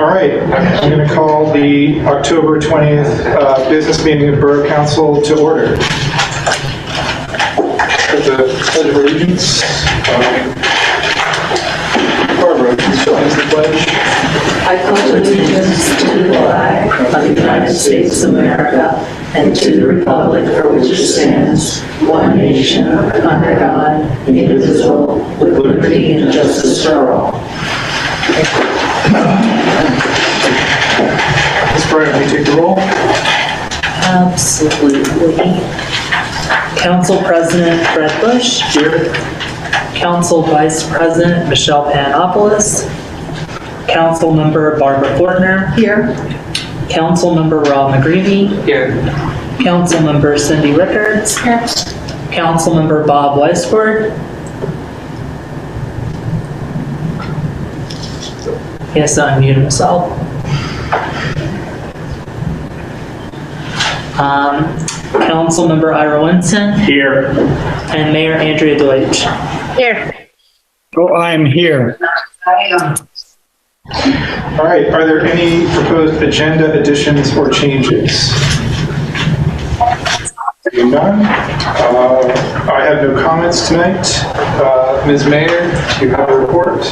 right, I'm going to call the October 20th business meeting of Borough Council to order. With the Pledge of Allegiance, Barbara, please join us in the pledge. I pledge allegiance to the flag of the United States of America and to the republic for which it stands, one nation, under God, indivisible, with liberty and justice for all. Ms. Bryant, will you take the roll? Absolutely. Council President Fred Bush. Here. Council Vice President Michelle Panopoulos. Council Member Barbara Fortner. Here. Council Member Rob McGreevy. Here. Council Member Cindy Rickards. Here. Council Member Bob Weisford. He has to unmute himself. Council Member Ira Winston. Here. And Mayor Andrea Deutsch. Here. Oh, I'm here. All right, are there any proposed agenda additions or changes? Seeing none. I have no comments tonight. Ms. Mayor, do you have a report?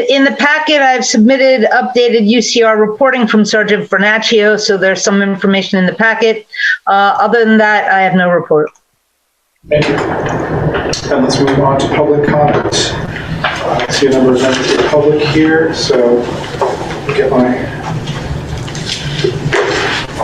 In the packet, I've submitted updated UCR reporting from Sergeant Vernaccio, so there's some information in the packet. Other than that, I have no report. Thank you. And let's move on to public comment. I see a number of members of the public here, so I'll get my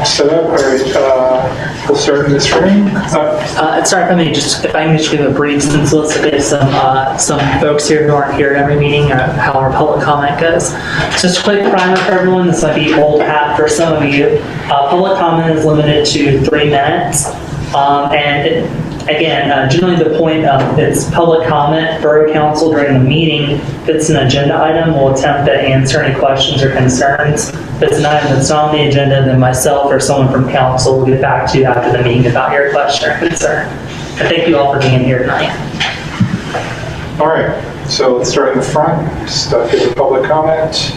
set up. All right, we'll start in this room. Sorry, if I may just give a brief, since let's give some folks here who aren't here at every meeting how our public comment goes. Just a quick primer for everyone. This might be old hat for some of you. Public comment is limited to 3 minutes, generally the point of it's public comment. Borough Council during the meeting, if it's an agenda item, will attempt to answer any questions or concerns. If it's an item that's not on the agenda, then myself or someone from council will get back to you after the meeting about your question or concern. And thank you all for being here tonight. All right, so let's start in the front. Just give the public comment.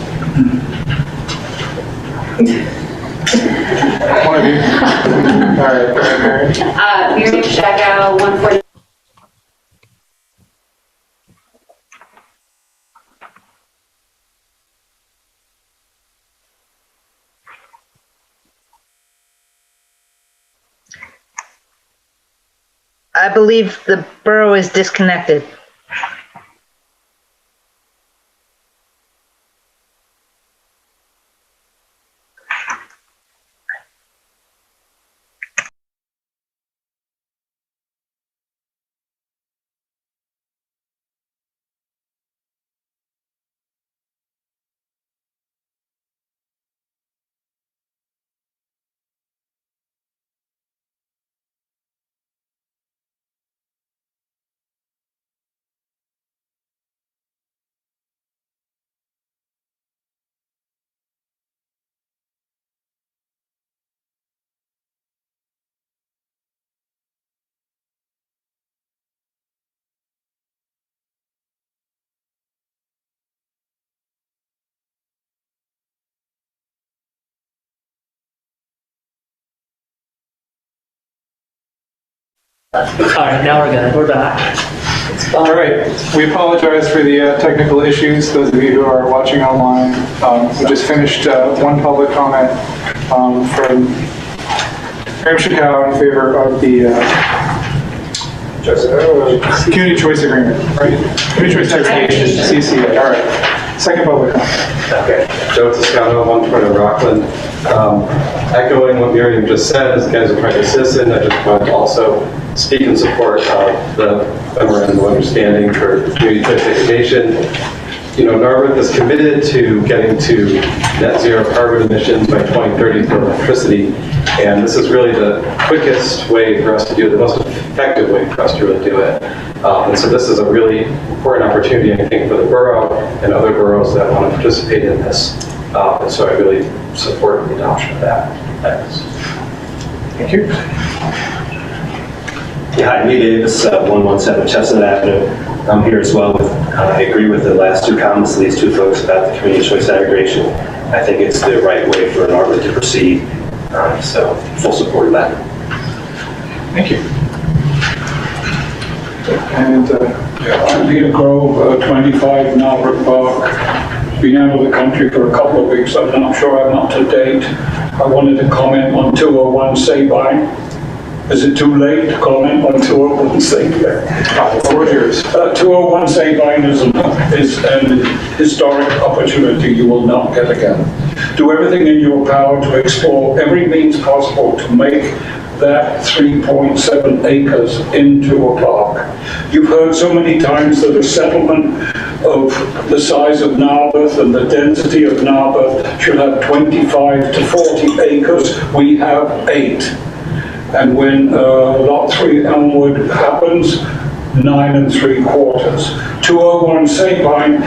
One of you. All right, go ahead, Mary. Miriam Shagow, 140. I believe the borough is disconnected. All right, now we're good. We're back. All right, we apologize for the technical issues. Those of you who are watching online, we just finished one public comment from Miriam Shagow in favor of the Community Choice Agreement, right? Community Choice Designation, CCA. All right, second public comment. Okay, Joe Toscano, 120 Rockland. Echoing what Miriam just said, as a guys who are private citizen, I just want to also speak in support of the memorandum of understanding for community choice education. You know, Narberth is committed to getting to net zero carbon emissions by 2030 for electricity, and this is really the quickest way for us to do it, the most effective way for us to really do it. And so this is a really important opportunity, I think, for the borough and other boroughs that want to participate in this. And so I really support the adoption of that. Thanks. Thank you. Yeah, hi, Lee Davis, 117 Chestnut Avenue. I'm here as well. I agree with the last two comments of these two folks about the community choice aggregation. I think it's the right way for Narberth to proceed. So full support of that. Thank you. And I'm Peter Grove, 25 Narberth Park. Been out of the country for a couple of weeks. I'm not sure I'm up to date. I wanted to comment on 201 Sabine. Is it too late to comment on 201 Sabine? 201 Sabine is an historic opportunity you will not get again. Do everything in your power to explore every means possible to make that 3.7 acres into a park. You've heard so many times that a settlement of the size of Narberth and the density of Narberth should have 25 to 40 acres. We have 8. And when Lot 3 Elmwood happens, 9 3/4. 201 Sabine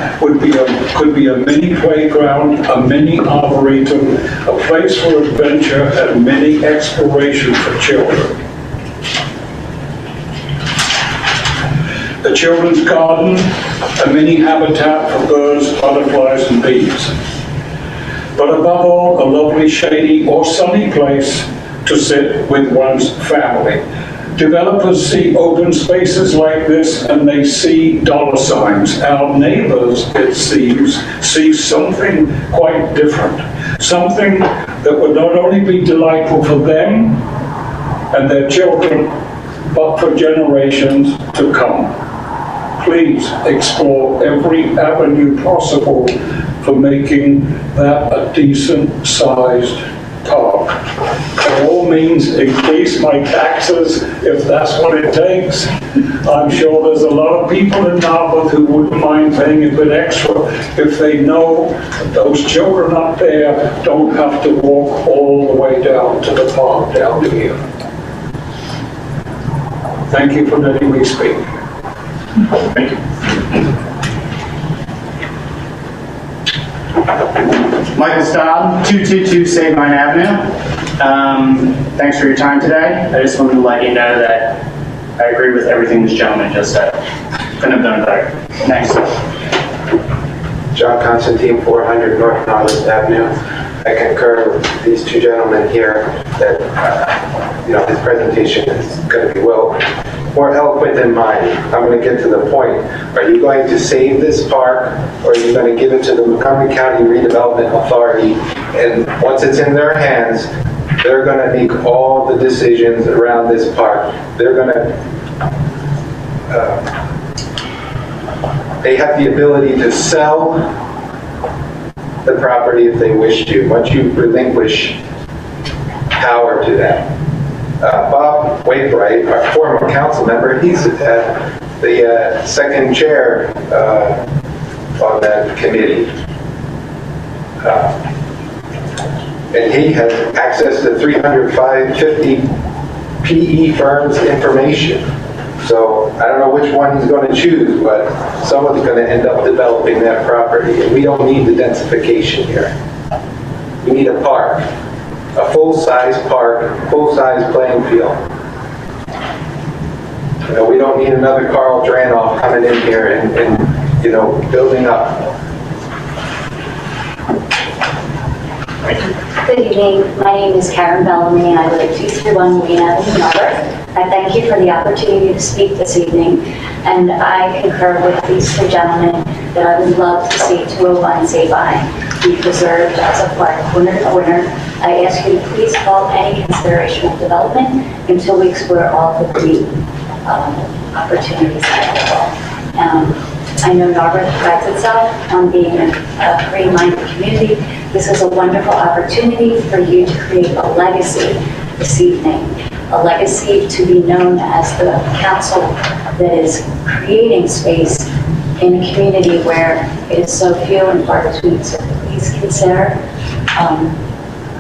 could be a mini playground, a mini arboretum, a place for adventure and mini exploration for children. A children's garden, a mini habitat for birds, butterflies and bees. But above all, a lovely shady or sunny place to sit with one's family. Developers see open spaces like this and they see dollar signs. Our neighbors, it seems, see something quite different. Something that would not only be delightful for them and their children, but for generations to come. Please explore every avenue possible for making that a decent-sized park. By all means, increase my taxes if that's what it takes. I'm sure there's a lot of people in Narberth who wouldn't mind paying a bit extra if they know that those children up there don't have to walk all the way down to the park down here. Thank you for letting me speak. thank you. Michael Staub, 222 Sabine Avenue. Thanks for your time today. I just wanted to let you know that I agree with everything this gentleman just said. Couldn't have done it better. Thanks. John Constantine, 400 North Narberth Avenue. I concur with these two gentlemen here that, his presentation is going to be more eloquent than mine. I'm going to get to the point. Are you going to save this park, or are you going to give it to the Montgomery County Redevelopment Authority? And once it's in their hands, they're going to make all the decisions around this park. They're going to, they have the ability to sell the property if they wish to, once you relinquish power to them. Bob Wainwright, our former council member, he's the second chair on that committee. And he has access to 350 PE firms' information. So I don't know which one he's going to choose, but someone's going to end up developing that property. And we don't need the densification here. We need a park. A full-size park, full-size playing field. We don't need another Carl Dranoff coming in here and building up. Good evening. My name is Karen Bellamy, and I live at 231 Marine Avenue, Narberth. I thank you for the opportunity to speak this evening, and I concur with these two gentlemen that I would love to see 201 Sabine be preserved as a park corner to corner. I ask you to please halt any consideration of development until we explore all of the opportunities available. I know Narberth prides itself on being a free-minded community. This is a wonderful opportunity for you to create a legacy this evening, a legacy to be known as the council that is creating space in a community where it is so few and far between. So please consider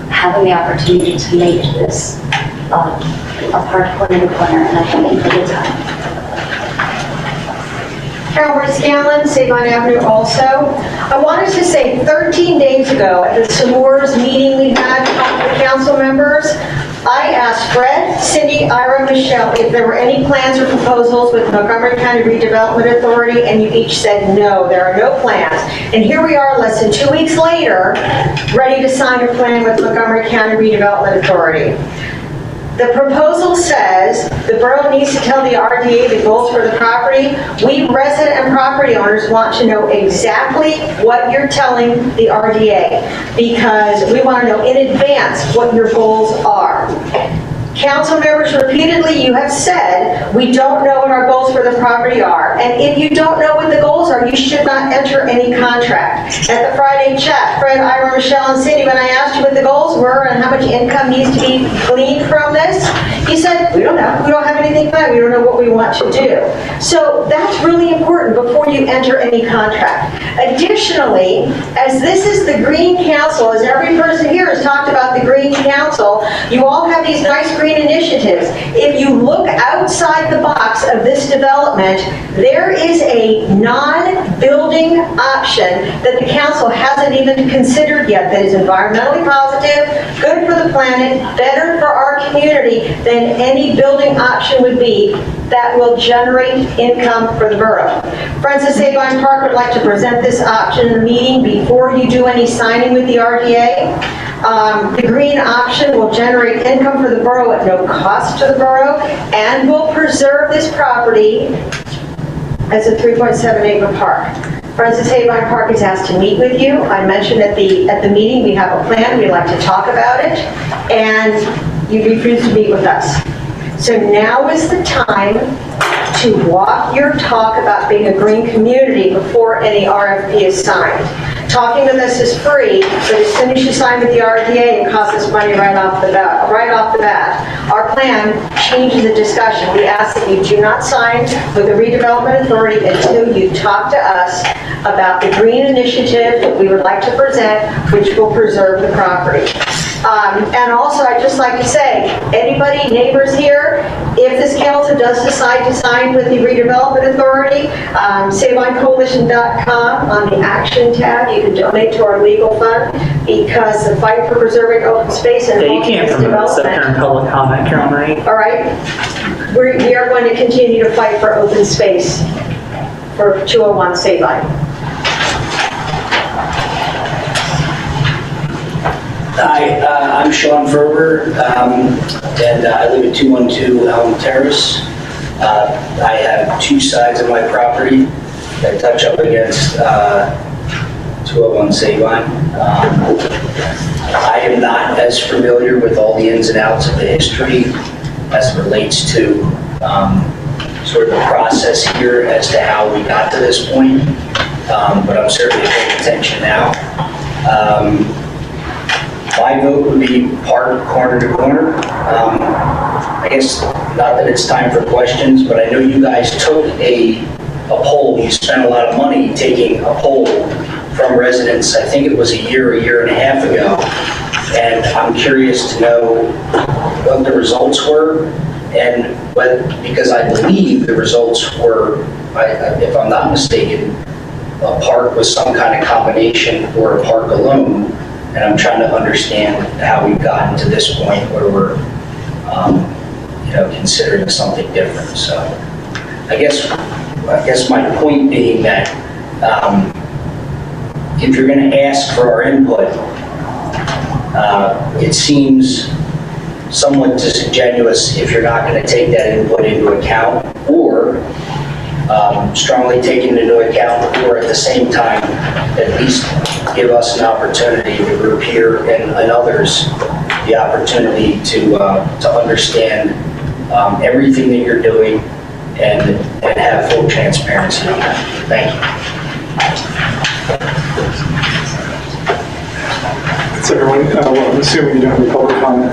having the opportunity to make this a park corner to corner, and I thank you for your time. Carol Scanlon, Sabine Avenue also. I wanted to say 13 days ago at the s'mores meeting we had with the council members, I asked Fred, Cindy, Ira, Michelle if there were any plans or proposals with Montgomery County Redevelopment Authority, and you each said no, there are no plans. And here we are, less than 2 weeks later, ready to sign a plan with Montgomery County Redevelopment Authority. The proposal says the borough needs to tell the RDA the goals for the property. We resident and property owners want to know exactly what you're telling the RDA because we want to know in advance what your goals are. Council members, repeatedly you have said, we don't know what our goals for the property are. And if you don't know what the goals are, you should not enter any contract. At the Friday chat, Fred, Ira, Michelle, and Cindy, when I asked you what the goals were and how much income needs to be gleaned from this, you said, we don't know. We don't have anything planned. We don't know what we want to do. So that's really important before you enter any contract. Additionally, as this is the Green Council, as every person here has talked about the Green Council, you all have these nice green initiatives. If you look outside the box of this development, there is a non-building option that the council hasn't even considered yet that is environmentally positive, good for the planet, better for our community than any building option would be that will generate income for the borough. Friends of Sabine Park would like to present this option in the meeting before you do any signing with the RDA. The green option will generate income for the borough at no cost to the borough and will preserve this property as a 3.7 acre park. Friends of Sabine Park is asked to meet with you. I mentioned at the meeting we have a plan, we'd like to talk about it, and you refuse to meet with us. So now is the time to walk your talk about being a green community before any RFP is signed. Talking with us is free, but as soon as you sign with the RDA, it costs us money right off the bat. Our plan changes the discussion. We ask that you do not sign with the redevelopment authority until you talk to us about the green initiative that we would like to present, which will preserve the property. And also, I'd just like to say, anybody, neighbors here, if this council does decide to sign with the redevelopment authority, SaveOnCoalition.com on the action tab, you can donate to our legal fund because the fight for preserving open space and Yeah, you can't promote stuff during public comment, Carol Marie. All right, we are going to continue to fight for open space for 201 Sabine. Hi, I'm Sean Ferber, and I live at 212 Elm Terrace. I have two sides of my property that touch up against 201 Sabine. I am not as familiar with all the ins and outs of the history as it relates to sort of the process here as to how we got to this point, but I'm certainly paying attention now. My vote would be park corner to corner. I guess not that it's time for questions, but I know you guys took a poll. You spent a lot of money taking a poll from residents. I think it was a year and a half ago. And I'm curious to know what the results were, and because I believe the results were, if I'm not mistaken, a park with some kind of combination or a park alone. And I'm trying to understand how we've gotten to this point where we're, considering something different. So, I guess my point being that if you're going to ask for our input, it seems somewhat disingenuous if you're not going to take that input into account, or strongly taken into account, or at the same time, at least give us an opportunity, the group here and others, the opportunity to understand everything that you're doing and have full transparency on that. Thank you. So everyone, well, I'm assuming you don't have a public comment.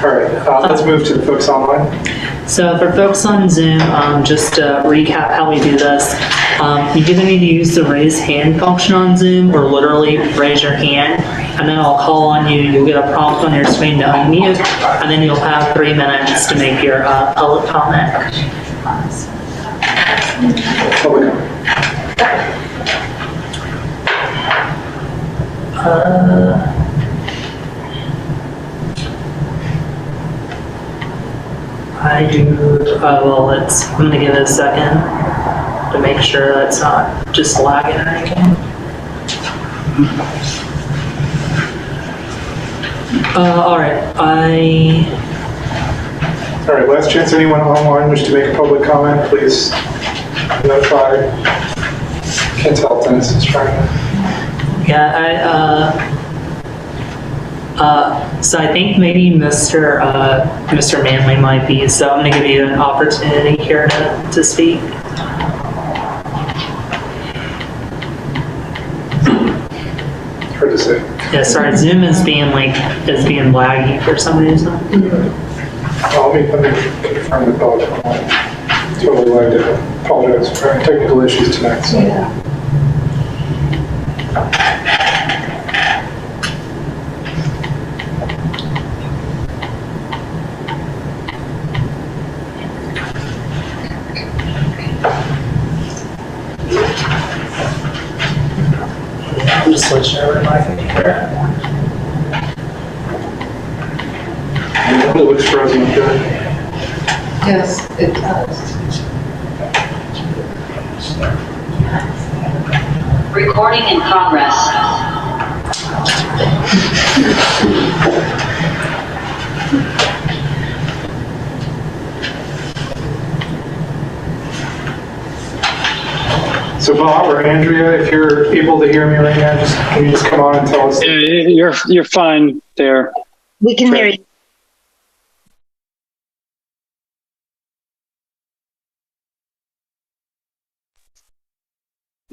All right, let's move to the folks online. So for folks on Zoom, just to recap how we do this, you either need to use the raise hand function on Zoom or literally raise your hand, and then I'll call on you. You'll get a prompt on your screen to unmute, and then you'll have 3 minutes to make your public comment. Public comment. well, I'm gonna give it a second to make sure that's not just lagging or anything. All right, All right, last chance, anyone online wish to make a public comment, please notify. Can't tell if Dennis is trying to. So I think maybe Mr. Manley might be, so I'm gonna give you an opportunity here to speak. Hard to say. Yeah, sorry, Zoom is being laggy for some reason. Let me confirm the public comment. Totally lagged out. Apologize for having technical issues tonight. So. I'm just switching over to my computer. It looks frozen up there. Yes, it does. Recording in progress. So Bob or Andrea, if you're able to hear me right now, can you just come on and tell us? You're fine there. We can hear you.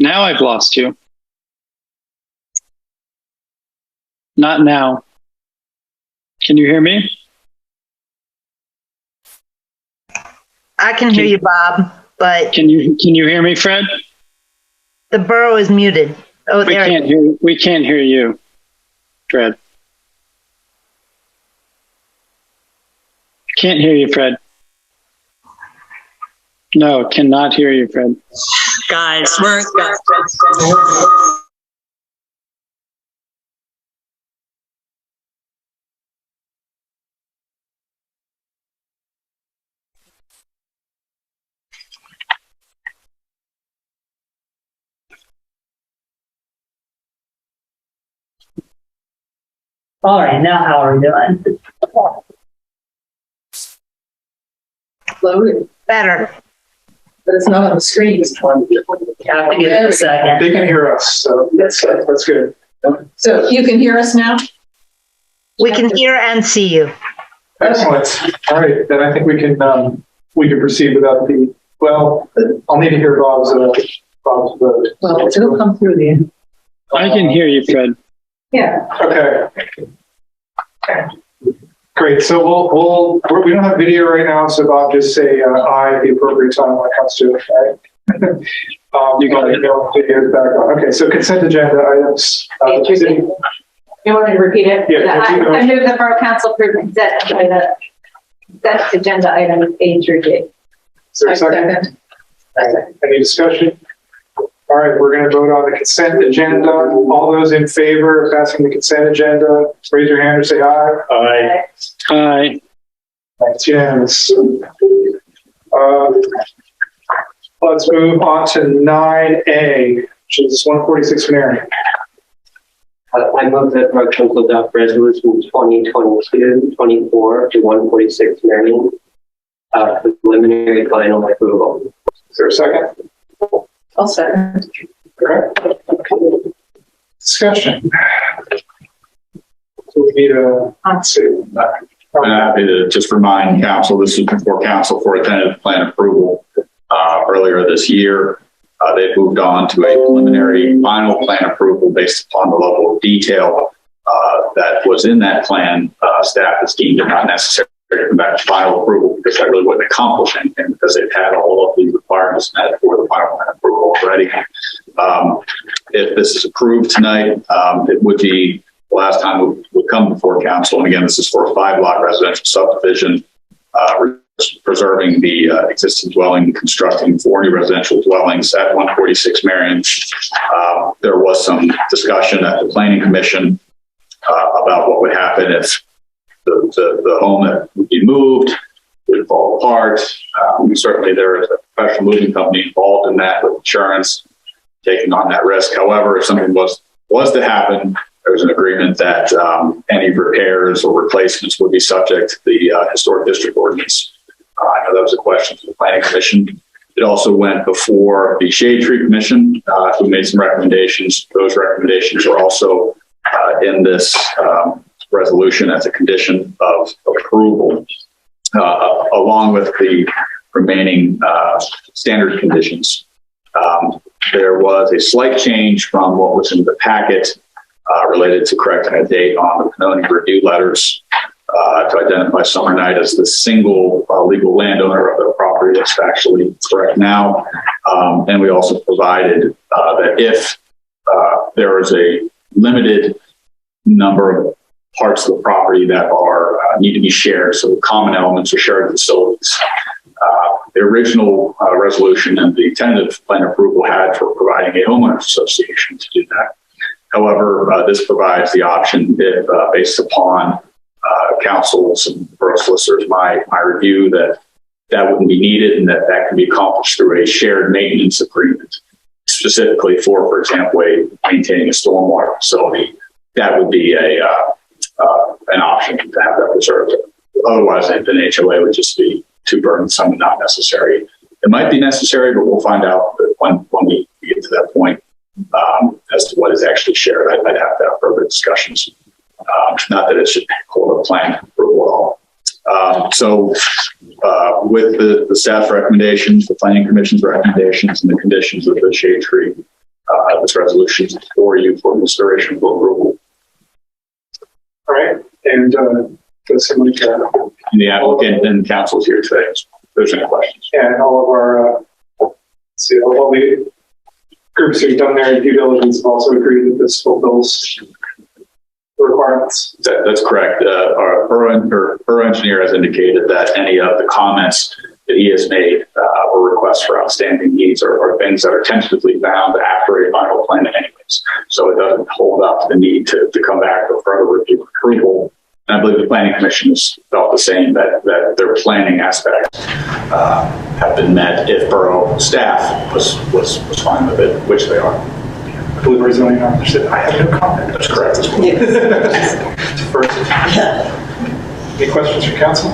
Now I've lost you. Not now. Can you hear me? I can hear you, Bob, but Can you hear me, Fred? the borough is muted. Oh, We there. can't hear you, Fred. Can't hear you, Fred. No, cannot hear you, Fred. Guys, all right, now how are we doing? Loaded, Better. but it's not on the screen. Have to give it a second. They can hear us, so that's good. So you can hear us now? We can hear and see you. Excellent. All right, then I think we can proceed without the. Well, I'll need to hear Bob's vote. Well, it'll come through the end. I can hear you, Fred. Yeah. Okay. Great. So we don't have video right now, so Bob, just say aye at the appropriate time when it comes to it. Right? You got it. Video's back on. Okay. So consent agenda items. You want me to repeat it? Yeah. I move the Borough Council approve consent agenda items A through G. Is there a second? Any discussion? All right, we're going to vote on the consent agenda. All those in favor of passing the consent agenda, raise your hand or say aye. Aye. Hi. It's unanimous. Let's move on to 9A, which is 146 Marion. I move that Borough Council adopt resolution 2022-24 to 146 Marion for preliminary final approval. Is there a second? I'll second. Okay. Discussion. So we need a, let's see. I'm happy to just remind council, this is before council for a tentative plan approval earlier this year. They've moved on to a preliminary final plan approval based upon the level of detail that was in that plan. Staff has deemed it not necessary to come back to final approval because that really wouldn't accomplish anything because they've had all of the requirements met for the final plan approval already. If this is approved tonight, it would be the last time we would come before council. And again, this is for a 5-lot residential subdivision, preserving the existing dwelling, constructing 4 new residential dwellings at 146 Marion. There was some discussion at the Planning Commission about what would happen if the home that would be moved would fall apart. Certainly there is a professional moving company involved in that with insurance, taking on that risk. However, if something was to happen, there was an agreement that any repairs or replacements would be subject to the Historic District Ordinance. I know that was a question for the Planning Commission. It also went before the Shade Tree Commission, who made some recommendations. Those recommendations are also in this resolution as a condition of approval, along with the remaining standard conditions. There was a slight change from what was in the packet related to correcting a date on the Pannoni review letters to identify Summer Night as the single legal landowner of the property. That's actually correct now. And we also provided that if there is a limited number of parts of the property that are need to be shared, so common elements or shared facilities. The original resolution and the tentative plan approval had for providing a homeowners association to do that. However, this provides the option if, based upon council's and borough solicitors, my review, that wouldn't be needed and that can be accomplished through a shared maintenance agreement, specifically for example, maintaining a stormwater facility. That would be an option to have that reserved. Otherwise, an HOA would just be too burdensome and not necessary. It might be necessary, but we'll find out when we get to that point as to what is actually shared. I'd have to have further discussions. Not that it should hold a plan approval at all. So with the staff's recommendations, the Planning Commission's recommendations, and the conditions of the Shade Tree, this resolution is for you for consideration for approval. All right, and does somebody the applicant and council's here today. If there's any questions. Yeah, and all of our all the groups who've done their due diligence have also agreed that this fulfills the requirements. That's correct. Our borough engineer has indicated that any of the comments that he has made or requests for outstanding needs are things that are tentatively bound after a final plan anyways. So it doesn't hold up to the need to come back for further review and approval. And I believe the Planning Commission has felt the same, that their planning aspects have been met if borough staff was fine with it, which they are. I believe our zoning officer said, I have no comment. That's correct. Any questions from council?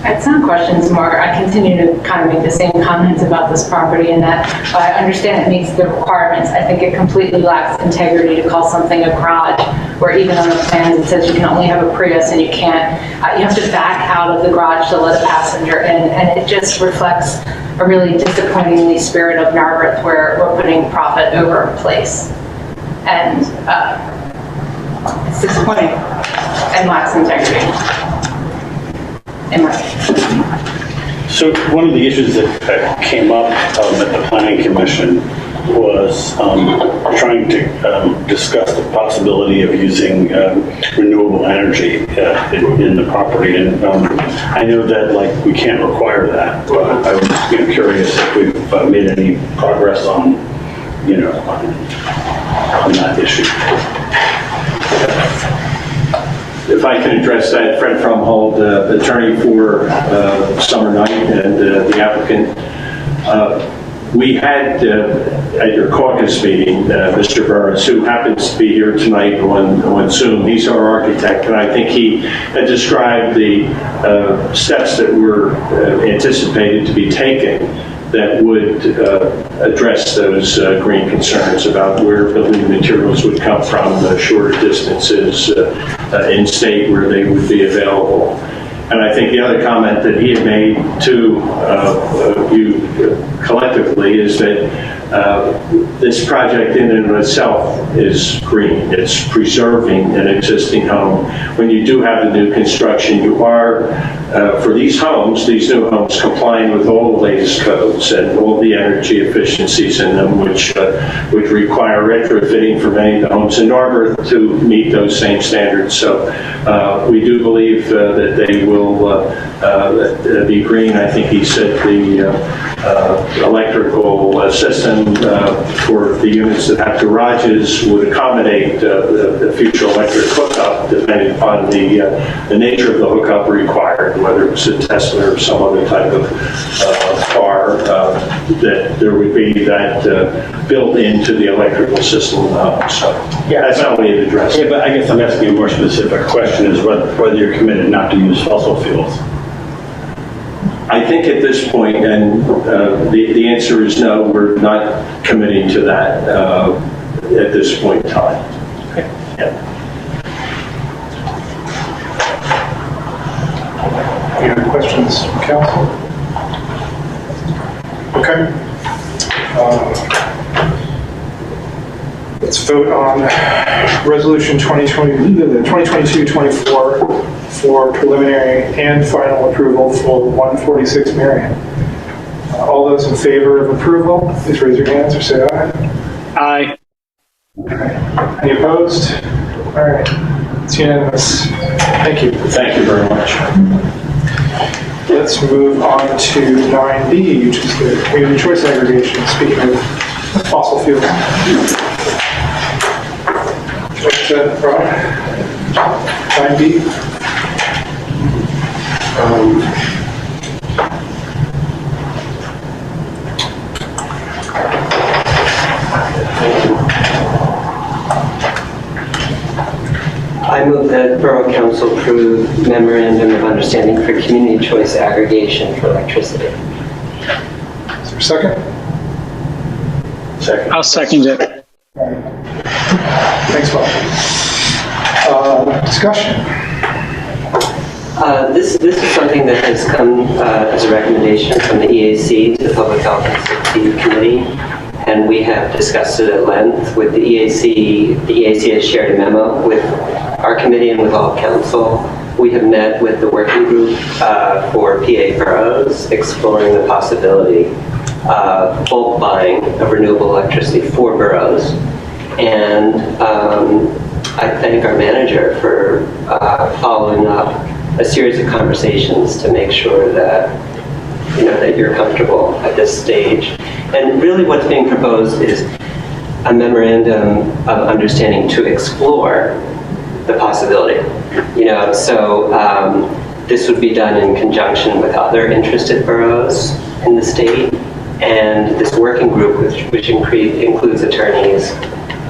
I had some questions, more. I continue to kind of make the same comments about this property, and that I understand it meets the requirements. I think it completely lacks integrity to call something a garage, where even on the plans it says you can only have a Prius and you can't, you have to back out of the garage to let a passenger in, and it just reflects a really disappointingly spirit of Narberth, where we're putting profit over place. And it's disappointing and lacks integrity. So one of the issues that came up at the Planning Commission was trying to discuss the possibility of using renewable energy in the property. And I know that we can't require that, but I was curious if we've made any progress on that issue. If I can address that, Fred Fromhold, the attorney for Summer Night and the applicant. We had at your caucus meeting, Mr. Burris, who happens to be here tonight on Zoom. He's our architect, and I think he had described the steps that were anticipated to be taken that would address those green concerns about where building materials would come from, the shorter distances in state where they would be available. And I think the other comment that he had made to you collectively is that this project in and of itself is green. It's preserving an existing home. When you do have the new construction, you are, for these new homes, complying with all the latest codes and all the energy efficiencies in them, which would require retrofitting for many of the homes in Narberth to meet those same standards. So we do believe that they will be green. I think he said the electrical systems system for the units that have garages would accommodate the future electric hookup, depending upon the nature of the hookup required, whether it's a Tesla or some other type of car, that there would be that built into the electrical system. So that's how we address it. Yeah, but I guess I'm asking a more specific question, is whether you're committed not to use fossil fuels. I think at this point, and the answer is no, we're not committing to that at this point in time. Yeah. Any other questions from council? Okay. Let's vote on resolution 2022-24 for preliminary and final approval for 146 Marion. All those in favor of approval, please raise your hands or say aye. Aye. Any opposed? All right, it's unanimous. Thank you. Thank you very much. Let's move on to 9B, which is the community choice aggregation. Speaking of fossil fuels. What's that, Rob? 9B? I move that Borough Council approve memorandum of understanding for community choice aggregation for electricity. Is there a second? Second. I'll second it. Thanks, Bob. Discussion. This is something that has come as a recommendation from the EAC to the Public Health and Safety Committee, and we have discussed it at length with the EAC. The EAC has shared a memo with our committee and with all council. We have met with the working group for PA boroughs, exploring the possibility of bulk buying of renewable electricity for boroughs. And I thank our manager for following up a series of conversations to make sure that that you're comfortable at this stage. And really what's being proposed is a memorandum of understanding to explore the possibility. This would be done in conjunction with other interested boroughs in the state, and this working group, which includes attorneys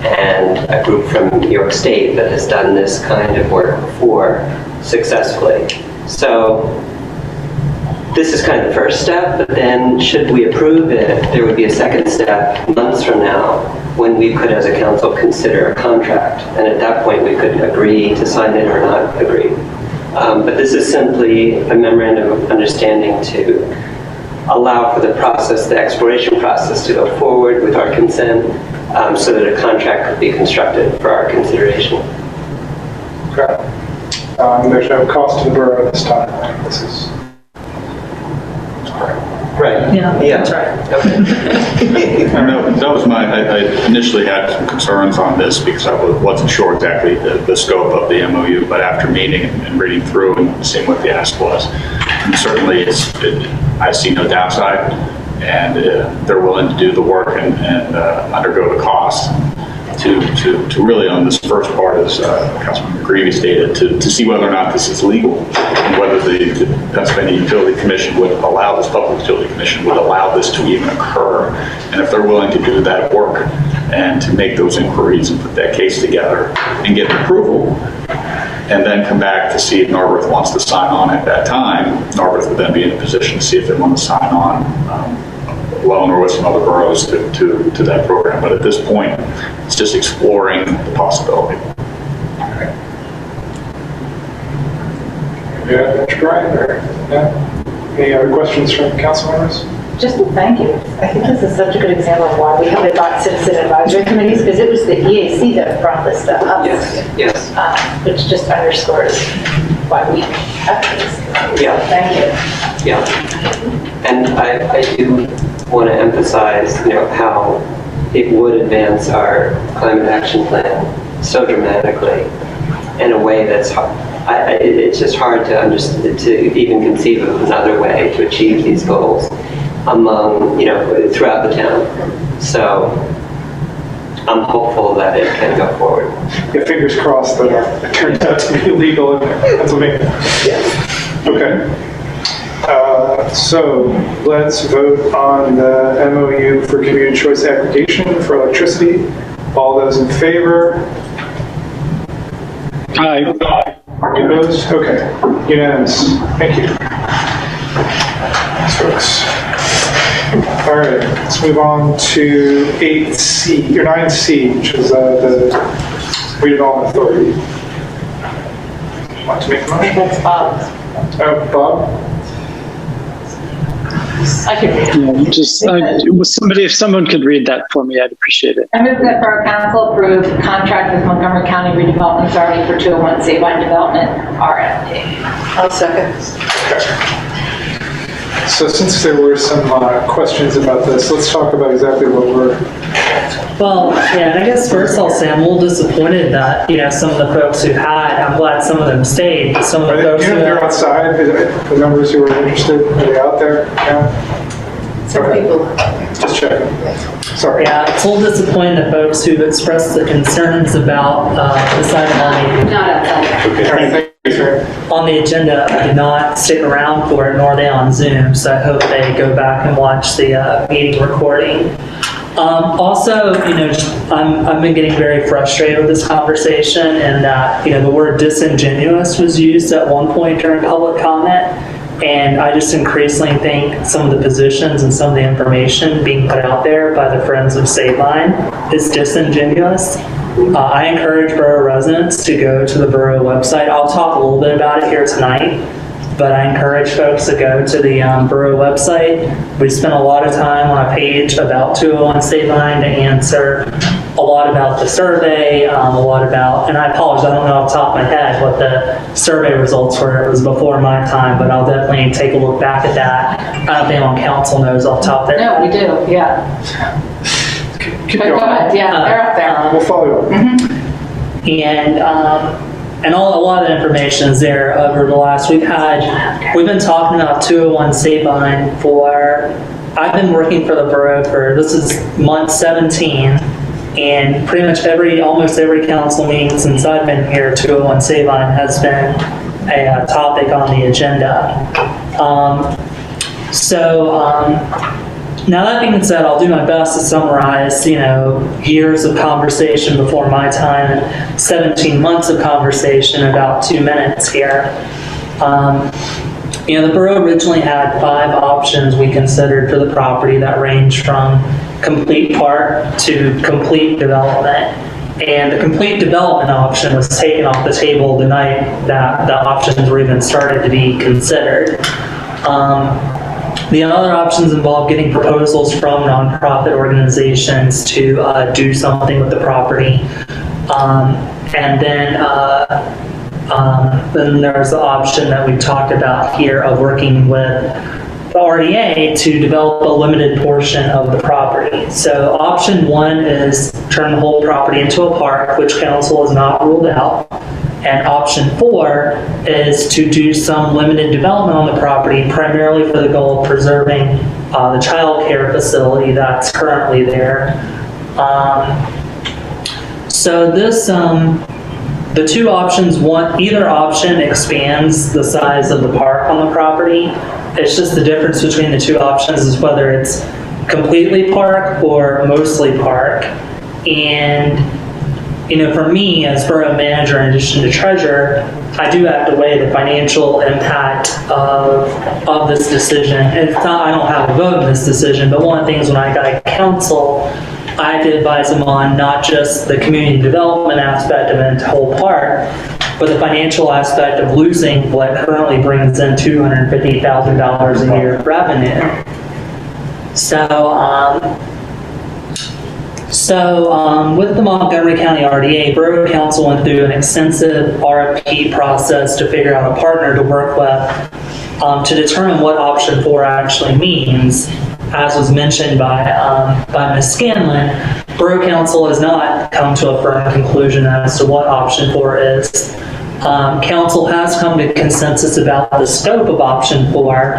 and a group from New York State that has done this kind of work before successfully. So this is kind of the first step, but then should we approve it, there would be a second step months from now when we could, as a council, consider a contract. And at that point, we could agree to sign it or not agree. But this is simply a memorandum of understanding to allow for the process, the exploration process, to go forward with our consent so that a contract could be constructed for our consideration. Okay. There's no cost to the borough this time. This is right. Yeah, that's right. That was I initially had some concerns on this because I wasn't sure exactly the scope of the MOU, but after meeting and reading through and seeing what the ask was, and certainly I see no downside, and they're willing to do the work and undergo the cost to really, on this first part, as Councilman McGreevy stated, to see whether or not this is legal, and whether the Pennsylvania Utility Commission would allow this, Public Utility Commission would allow this to even occur. And if they're willing to do that work and to make those inquiries and put that case together and get approval, and then come back to see if Narberth wants to sign on at that time, Narberth would then be in a position to see if they want to sign on alone or with some other boroughs to that program. But at this point, it's just exploring the possibility. Yeah, Mr. Bryan, or any other questions from council members? Just a thank you. I think this is such a good example of why we have citizen advisory committees, because it was the EAC that brought this stuff up. Yes. Which just underscores why we have these. Yeah. Thank you. Yeah. And I do want to emphasize, how it would advance our climate action plan so dramatically in a way that's hard. It's just hard to understand, to even conceive of another way to achieve these goals throughout the town. So I'm hopeful that it can go forward. Yeah, fingers crossed that it turns out to be legal in Pennsylvania. Yeah. Okay. So let's vote on the MOU for community choice aggregation for electricity. All those in favor? Aye. Opposed? Okay. Unanimous. Thank you. Thanks, folks. All right, let's move on to 8C, or 9C, which is the redevelopment authority. Want to make a motion? That's Bob. Oh, Bob? I can read it. Yeah, just if someone could read that for me, I'd appreciate it. I move that Borough Council approve contract with Montgomery County Redevelopment Authority for 201 Sabine Development, RFP. I'll second. So since there were some questions about this, let's talk about exactly what we're... Well, yeah, and I guess first I'll say I'm a little disappointed that, some of the folks who I'm glad some of them stayed, but some of the folks who... They're outside, the members who are interested, are they out there? Yeah. Some people. Just checking. Sorry. Yeah, it's a little disappointing that folks who've expressed the concerns about this item Not outside. Okay, all right, thanks, Aaron. on the agenda did not stick around for it, nor are they on Zoom, so I hope they go back and watch the meeting recording. Also, I've been getting very frustrated with this conversation, and that, the word disingenuous was used at one point during public comment, and I just increasingly think some of the positions and some of the information being put out there by the Friends of Sabine is disingenuous. I encourage Borough residents to go to the Borough website. I'll talk a little bit about it here tonight, but I encourage folks to go to the Borough website. We spent a lot of time on a page about 201 Sabine to answer a lot about the survey, a lot about, and I apologize, I don't know off the top of my head what the survey results were. It was before my time, but I'll definitely take a look back at that. I don't know if anyone on council knows off the top there. No, we do, yeah. Keep But going. go ahead, yeah, they're up there. We'll follow up. And a lot of the information is there over the last, we've been talking about 201 Sabine I've been working for the borough this is month 17, and pretty much almost every council meeting since I've been here, 201 Sabine has been a topic on the agenda. Now that being said, I'll do my best to summarize, years of conversation before my time and 17 months of conversation in about 2 minutes here. The borough originally had 5 options we considered for the property that ranged from complete park to complete development. And the complete development option was taken off the table the night that the options were even started to be considered. The other options involve getting proposals from nonprofit organizations to do something with the property. And then there's the option that we talked about here of working with the RDA to develop a limited portion of the property. So option 1 is turn the whole property into a park, which council has not ruled out. And option 4 is to do some limited development on the property, primarily for the goal of preserving the child care facility that's currently there. The 2 options, either option expands the size of the park on the property. It's just the difference between the 2 options is whether it's completely park or mostly park. And for me as borough manager, in addition to treasurer, I do have to weigh the financial impact of this decision. And it's not, I don't have a vote in this decision, but one of the things when I got council, I had to advise them on not just the community development aspect of the whole park, but the financial aspect of losing what currently brings in $250,000 a year of revenue. With the Montgomery County RDA, Borough Council went through an extensive RFP process to figure out a partner to work with to determine what option 4 actually means. As was mentioned by Ms. Scanlon, Borough Council has not come to a firm conclusion as to what option 4 is. Council has come to consensus about the scope of option 4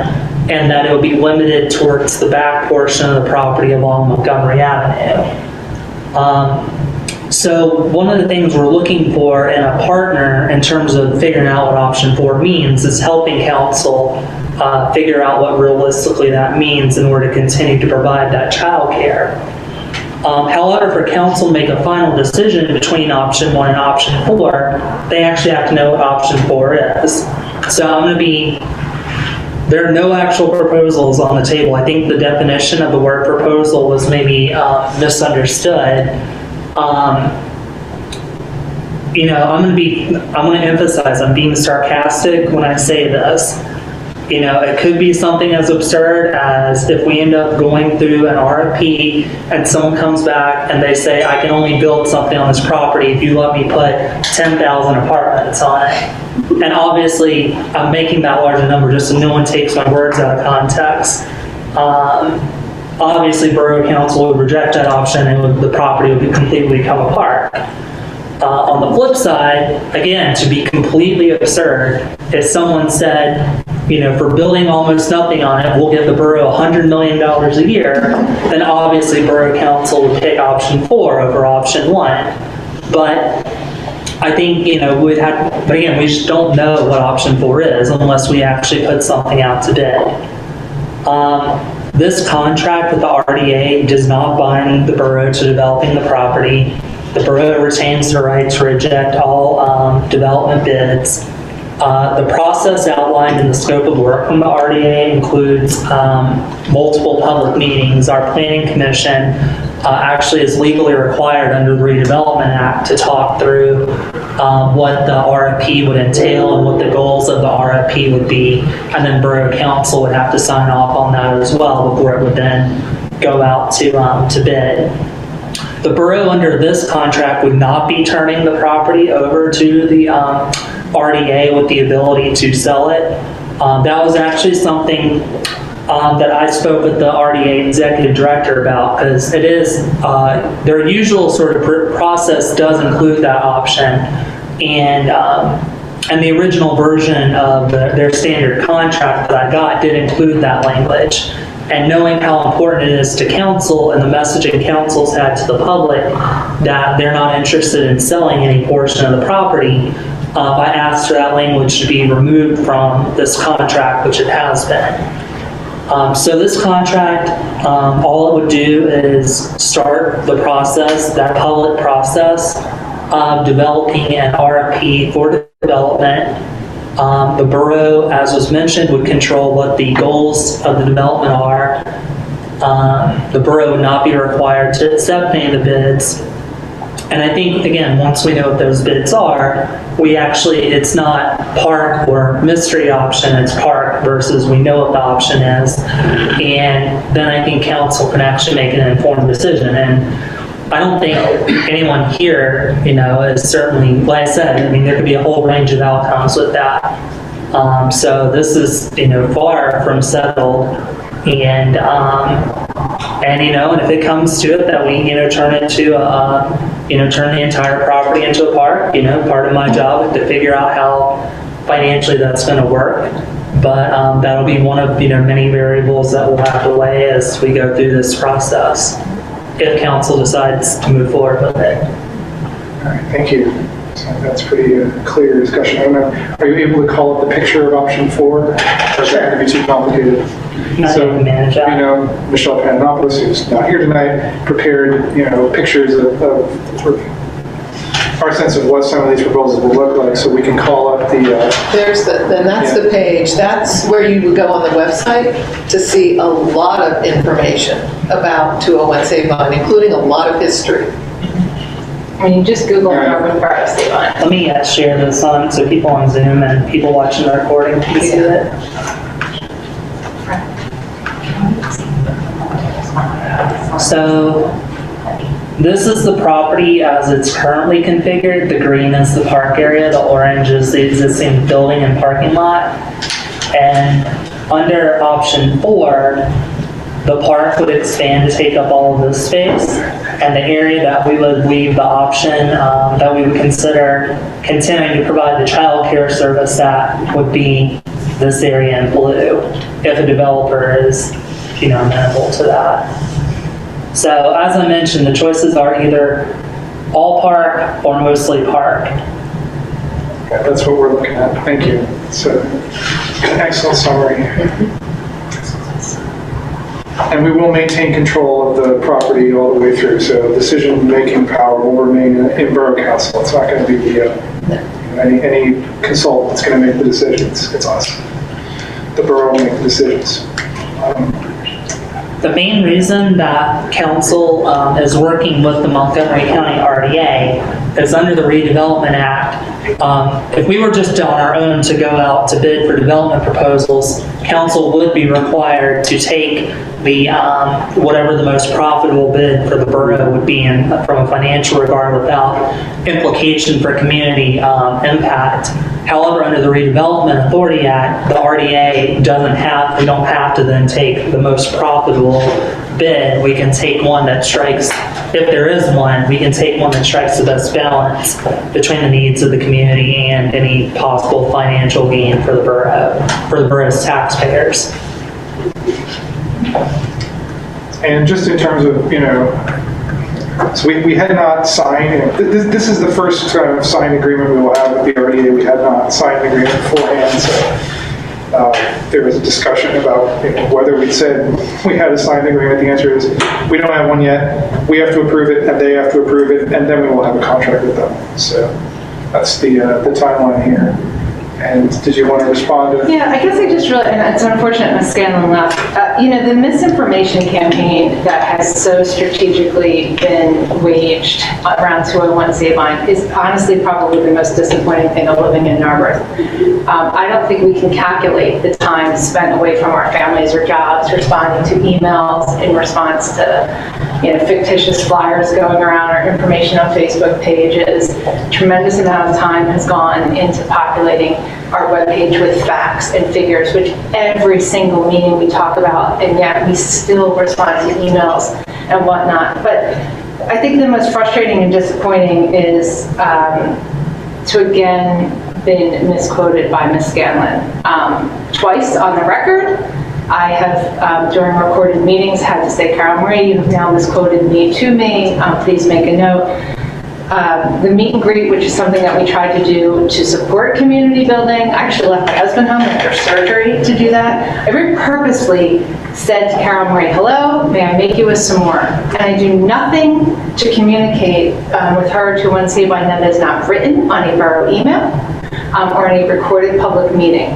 and that it will be limited towards the back portion of the property along Montgomery Avenue. So one of the things we're looking for in a partner in terms of figuring out what option 4 means is helping council figure out what realistically that means in order to continue to provide that childcare. However, for council to make a final decision between option 1 and option 4, they actually have to know what option 4 is. So there are no actual proposals on the table. I think the definition of the word proposal was maybe misunderstood. You know, I'm going to emphasize, I'm being sarcastic when I say this. You know, it could be something as absurd as if we end up going through an RFP and someone comes back and they say, I can only build something on this property if you let me put 10,000 apartments on it. And obviously, I'm making that larger number just so no one takes my words out of context. Obviously, Borough Council would reject that option and the property would completely come apart. On the flip side, again, to be completely absurd, if someone said, you know, for building almost nothing on it, we'll give the borough $100 million a year, then obviously Borough Council would take option 4 over option 1. But I think, you know, but again, we just don't know what option 4 is unless we actually put something out to bid. This contract with the RDA does not bind the borough to developing the property. The borough retains the right to reject all development bids. The process outlined in the scope of work from the RDA includes multiple public meetings. Our planning commission actually is legally required under the Redevelopment Act to talk through what the RFP would entail and what the goals of the RFP would be. And then Borough Council would have to sign off on that as well before it would then go out to bid. The borough under this contract would not be turning the property over to the RDA with the ability to sell it. That was actually something that I spoke with the RDA executive director about, because it is, their usual sort of process does include that option. And the original version of their standard contract that I got did include that language. And knowing how important it is to council and the messaging council's had to the public that they're not interested in selling any portion of the property, I asked for that language to be removed from this contract, which it has been. So this contract, all it would do is start the process, that public process of developing an RFP for development. The borough, as was mentioned, would control what the goals of the development are. The borough would not be required to accept any of the bids. And I think, again, once we know what those bids are, it's not park or mystery option, it's park versus we know what the option is. And then I think council can actually make an informed decision. And I don't think anyone here, you know, is certainly, like I said, I mean, there could be a whole range of outcomes with that. So this is, you know, far from settled. And you know, and if it comes to it that we, you know, turn the entire property into a park, you know, part of my job is to figure out how financially that's going to work. But that'll be one of, you know, many variables that we'll have to weigh as we go through this process, if council decides to move forward with it. All right, thank you. So that's pretty clear discussion. I don't know, are you able to call up the picture of option 4? Or is that going to be too complicated? So, you know, Michelle Panopoulos, who's not here tonight, prepared, you know, pictures of our sense of what some of these proposals will look like, so we can call up the... That's the page. That's where you would go on the website to see a lot of information about 201 Save On, including a lot of history. I mean, you just Google Urban Borough Save On. Let me share this on so people on Zoom and people watching the recording can see it. So this is the property as it's currently configured. The green is the park area, the orange is the existing building and parking lot. And under option 4, the park would expand to take up all of this space. And the area that we would leave the option that we would consider continuing to provide the child care service at would be this area in blue, if a developer is, amenable to that. So as I mentioned, the choices are either all park or mostly park. Okay, that's what we're looking at. Thank you. It's an excellent summary. And we will maintain control of the property all the way through, so decision-making power will remain in Borough Council. It's not going to be any consultant that's going to make the decisions. It's us. The borough will make the decisions. The main reason that council is working with the Montgomery County RDA is under the Redevelopment Act. If we were just on our own to go out to bid for development proposals, council would be required to take the whatever the most profitable bid for the borough would be in from a financial regard without implication for community impact. However, under the Redevelopment Authority Act, the RDA we don't have to then take the most profitable bid. We can take one that strikes, if there is one, we can take one that strikes the best balance between the needs of the community and any possible financial gain for the borough's taxpayers. And just in terms of, so we had not signed, this is the first kind of signed agreement we will have with the RDA. We had not signed an agreement beforehand, so there was a discussion about whether we said we had a signed agreement. The answer is we don't have one yet. We have to approve it, and they have to approve it, and then we will have a contract with them. So that's the timeline here. And did you want to respond to? Yeah, I guess I just really, and it's unfortunate Ms. Scanlon left. The misinformation campaign that has so strategically been waged around 201 Sabine is honestly probably the most disappointing thing of living in Narberth. I don't think we can calculate the time spent away from our families or jobs responding to emails in response to fictitious flyers going around or information on Facebook pages. Tremendous amount of time has gone into populating our webpage with facts and figures, which every single meeting we talk about, and yet we still respond to emails and whatnot. But I think the most frustrating and disappointing is to again been misquoted by Ms. Scanlon. Twice on the record, I have, during recorded meetings, had to say, Carol Marie, you have now misquoted me to me. Please make a note. The meet and greet, which is something that we tried to do to support community building. I actually left my husband home after surgery to do that. I very purposely said to Carol Marie, hello, may I make you with some more? And I do nothing to communicate with her to one Sabine that is not written on a borough email or any recorded public meeting.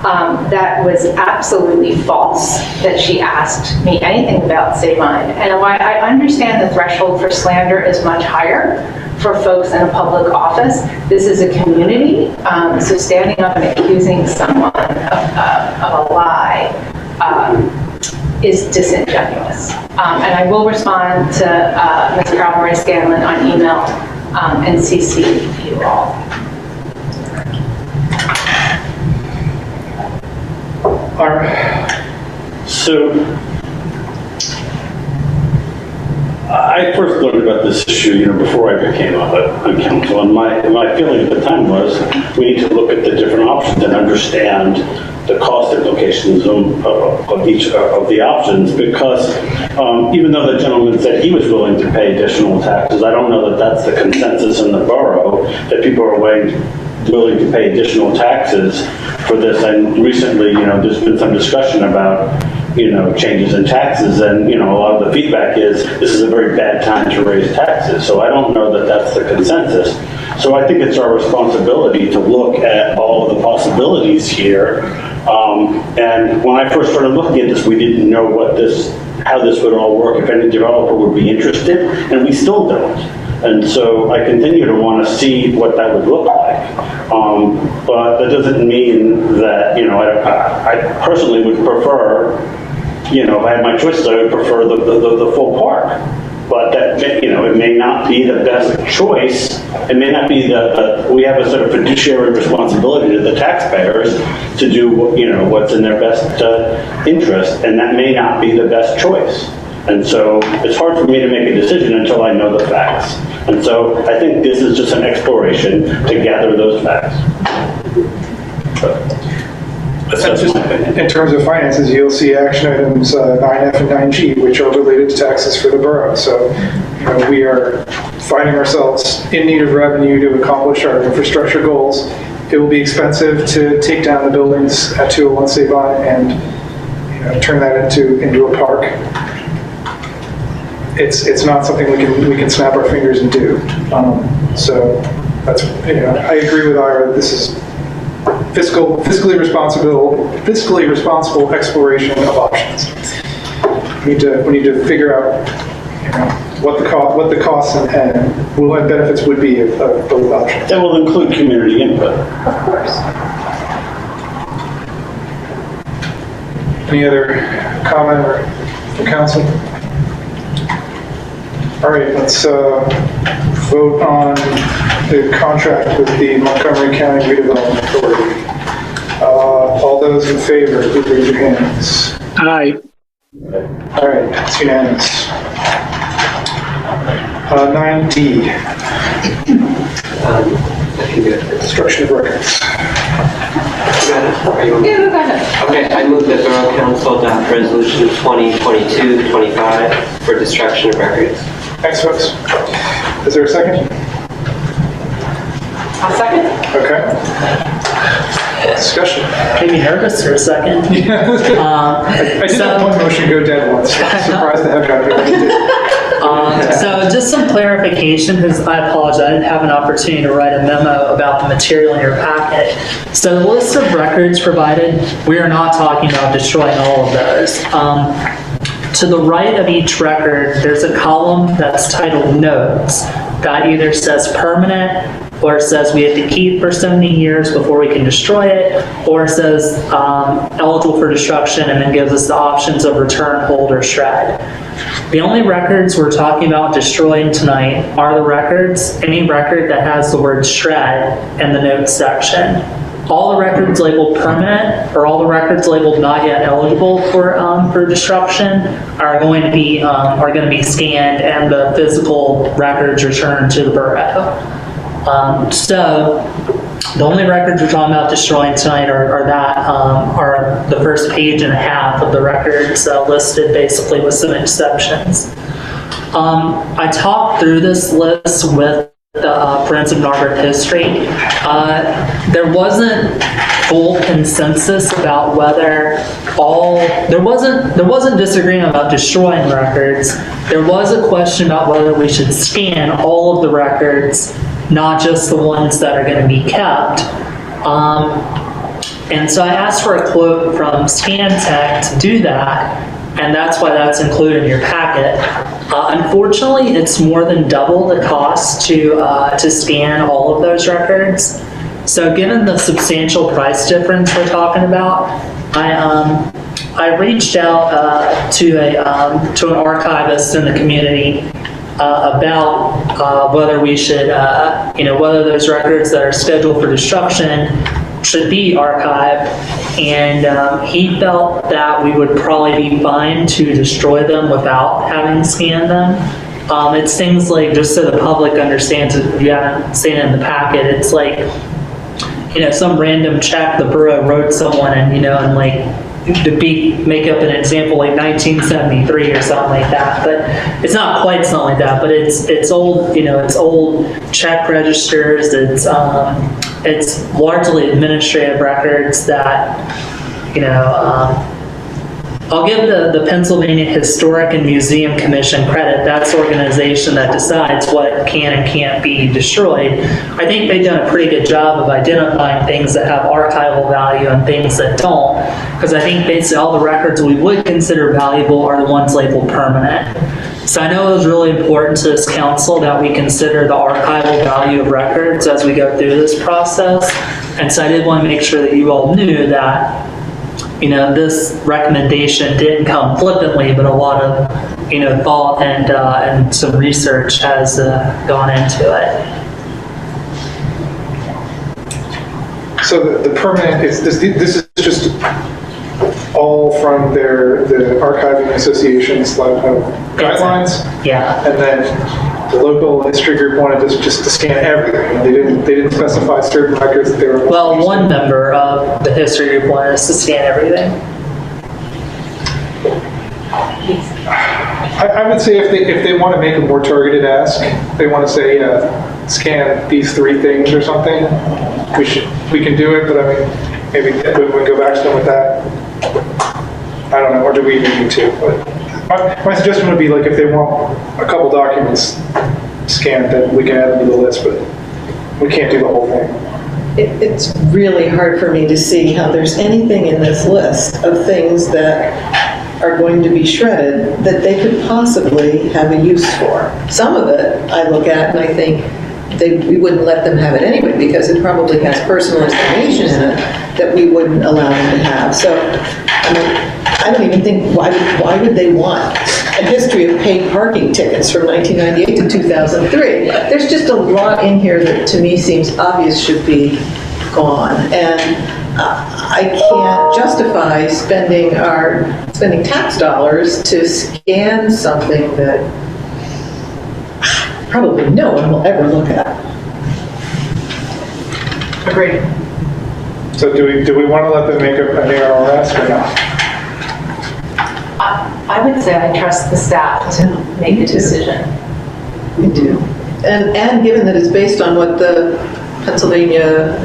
That was absolutely false that she asked me anything about Sabine. And while I understand the threshold for slander is much higher for folks in a public office, this is a community, so standing up and accusing someone of a lie is disingenuous. And I will respond to Ms. Carol Marie Scanlon on email and CC you all. So, I first learned about this issue, before I became on council, and my feeling at the time was we need to look at the different options and understand the cost implications of each of the options, because even though the gentleman said he was willing to pay additional taxes, I don't know that that's the consensus in the borough, that people are willing to pay additional taxes for this. And recently, there's been some discussion about, changes in taxes, and, a lot of the feedback is this is a very bad time to raise taxes. So I don't know that that's the consensus. So I think it's our responsibility to look at all of the possibilities here. And when I first started looking at this, we didn't know how this would all work, if any developer would be interested, and we still don't. And so I continue to want to see what that would look like. But that doesn't mean that, I personally would prefer, if I had my choices, I would prefer the full park. But that, it may not be the best choice. It may not be we have a sort of fiduciary responsibility to the taxpayers to do, what's in their best interest, and that may not be the best choice. And so it's hard for me to make a decision until I know the facts. And so I think this is just an exploration to gather those facts. That's just my opinion. In terms of finances, you'll see action items 9F and 9G, which are related to taxes for the borough. So, we are finding ourselves in need of revenue to accomplish our infrastructure goals. It will be expensive to take down the buildings at 201 Sabine and turn that into a park. It's not something we can snap our fingers and do. So that's I agree with Ira. This is fiscally responsible exploration of options. We need to figure out what the costs and benefits would be of both options. That will include community input. Of course. Any other comment from council? All right, let's vote on the contract with the Montgomery County Redevelopment Authority. All those in favor, please raise your hands. Aye. All right, it's unanimous. 9D. Destruction of records. Okay, I move that Borough Council adopt Resolution 2022-25 for destruction of records. Thanks, folks. Is there a second? I'll second. Okay. Discussion. Maybe nervous for a second. I did have one motion go dead once. I'm surprised the heck out of it. So just some clarification, because I apologize, I didn't have an opportunity to write a memo about the material in your packet. So the list of records provided, we are not talking about destroying all of those. To the right of each record, there's a column that's titled Notes that either says permanent, or it says we have to keep for so many years before we can destroy it, or it says eligible for destruction and then gives us the options of return, hold, or shred. The only records we're talking about destroying tonight are the records, any record that has the word shred in the notes section. All the records labeled permanent, or all the records labeled not yet eligible for destruction, are going to be scanned and the physical records returned to the borough. So the only records we're talking about destroying tonight are the first page and a half of the records listed, basically with some exceptions. I talked through this list with the Friends of Narberth History. There wasn't full consensus about whether there wasn't disagreement about destroying records. There was a question about whether we should scan all of the records, not just the ones that are going to be kept. And so I asked for a quote from ScanTech to do that, and that's why that's included in your packet. Unfortunately, it's more than double the cost to scan all of those records. So given the substantial price difference we're talking about, I reached out to an archivist in the community about whether we should, whether those records that are scheduled for destruction should be archived, and he felt that we would probably be fine to destroy them without having scanned them. It's things like, just so the public understands, if you haven't seen it in the packet, it's like, some random check the borough wrote someone and make up an example like 1973 or something like that, but it's not quite something like that. But it's old, it's old check registers. It's largely administrative records that, I'll give the Pennsylvania Historic and Museum Commission credit. That's the organization that decides what can and can't be destroyed. I think they've done a pretty good job of identifying things that have archival value and things that don't, because I think basically all the records we would consider valuable are the ones labeled permanent. So I know it was really important to this council that we consider the archival value of records as we go through this process. And so I did want to make sure that you all knew that this recommendation didn't come flippantly, but a lot of, thought and some research has gone into it. So the permanent, this is just all from the Archiving Association's guidelines. Yeah. And then the local history group wanted us just to scan everything. They didn't specify certain records that they were. Well, one member of the history group wanted us to scan everything. I would say if they want to make a more targeted ask, they want to say scan these 3 things or something. We can do it, but I mean, maybe we go back to them with that. I don't know, or do we even need to? But my suggestion would be like if they want a couple documents scanned, then we can add them to the list, but we can't do the whole thing. It's really hard for me to see how there's anything in this list of things that are going to be shredded that they could possibly have a use for. Some of it I look at and I think we wouldn't let them have it anyway because it probably has personal information in it that we wouldn't allow them to have. So I mean, I don't even think, why would they want a history of paid parking tickets from 1998 to 2003? There's just a lot in here that to me seems obvious should be gone. And I can't justify spending tax dollars to scan something that probably no one will ever look at. Agreed. So do we want to let them make an ARR ask or not? I would say I trust the staff to make a decision. We do. And given that it's based on what the Pennsylvania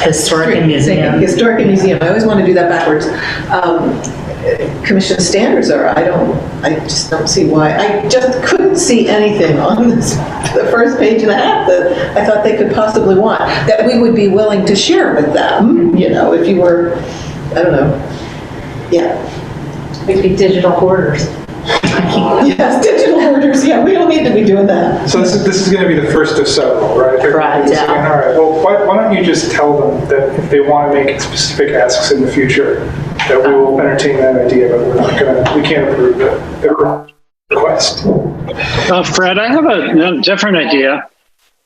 Historic and Museum. Historic and Museum. I always want to do that backwards. Commission standards are. I just don't see why. I just couldn't see anything on the first page and a half that I thought they could possibly want that we would be willing to share with them. You know, if you were, I don't know. Yeah. We'd be digital hoarders. Yes, digital hoarders. Yeah, we don't need to be doing that. So this is going to be the first of several, right? Right, yeah. All right. Well, why don't you just tell them that if they want to make specific asks in the future, that we will entertain that idea, but we can't approve the request. Fred, I have a different idea.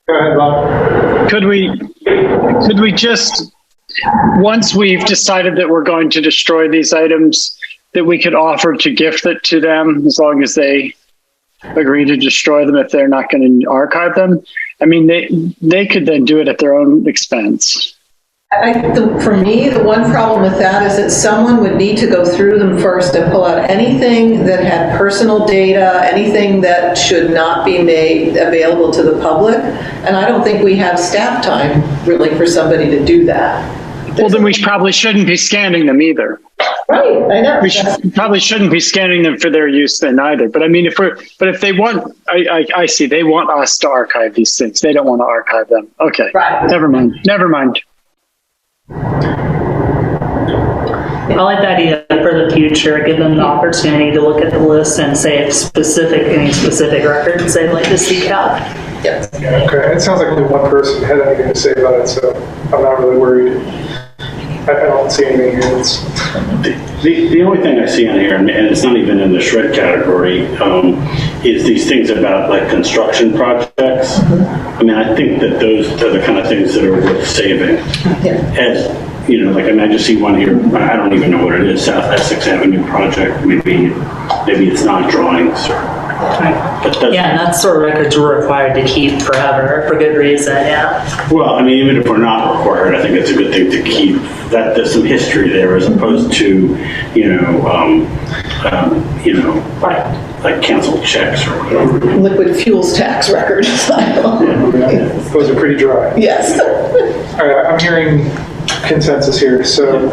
Go ahead, Bob. Could we just, once we've decided that we're going to destroy these items, that we could offer to gift it to them as long as they agree to destroy them if they're not going to archive them? I mean, they could then do it at their own expense. For me, the one problem with that is that someone would need to go through them first and pull out anything that had personal data, anything that should not be made available to the public. And I don't think we have staff time really for somebody to do that. Well, then we probably shouldn't be scanning them either. Right, I know. We probably shouldn't be scanning them for their use then either. But I mean, if they want, I see, they want us to archive these things. They don't want to archive them. Okay, right. Never mind. I like the idea for the future, give them the opportunity to look at the list and say if any specific records they'd like to seek out. Yes. Okay, it sounds like only one person had anything to say about it, so I'm not really worried. I don't see anything here that's... The only thing I see on here, and it's not even in the shred category, is these things about like construction projects. I mean, I think that those are the kind of things that are worth saving. As you know, like I mean, I just see one here. I don't even know what it is. South Essex Avenue project. Maybe it's not drawings. Yeah, and that's sort of records we're required to keep forever for good reason. Yeah. Well, I mean, even if we're not required, I think it's a good thing to keep that there's some history there as opposed to, like canceled checks or whatever. Liquid fuels tax records. Those are pretty dry. Yes. All right, I'm hearing consensus here. So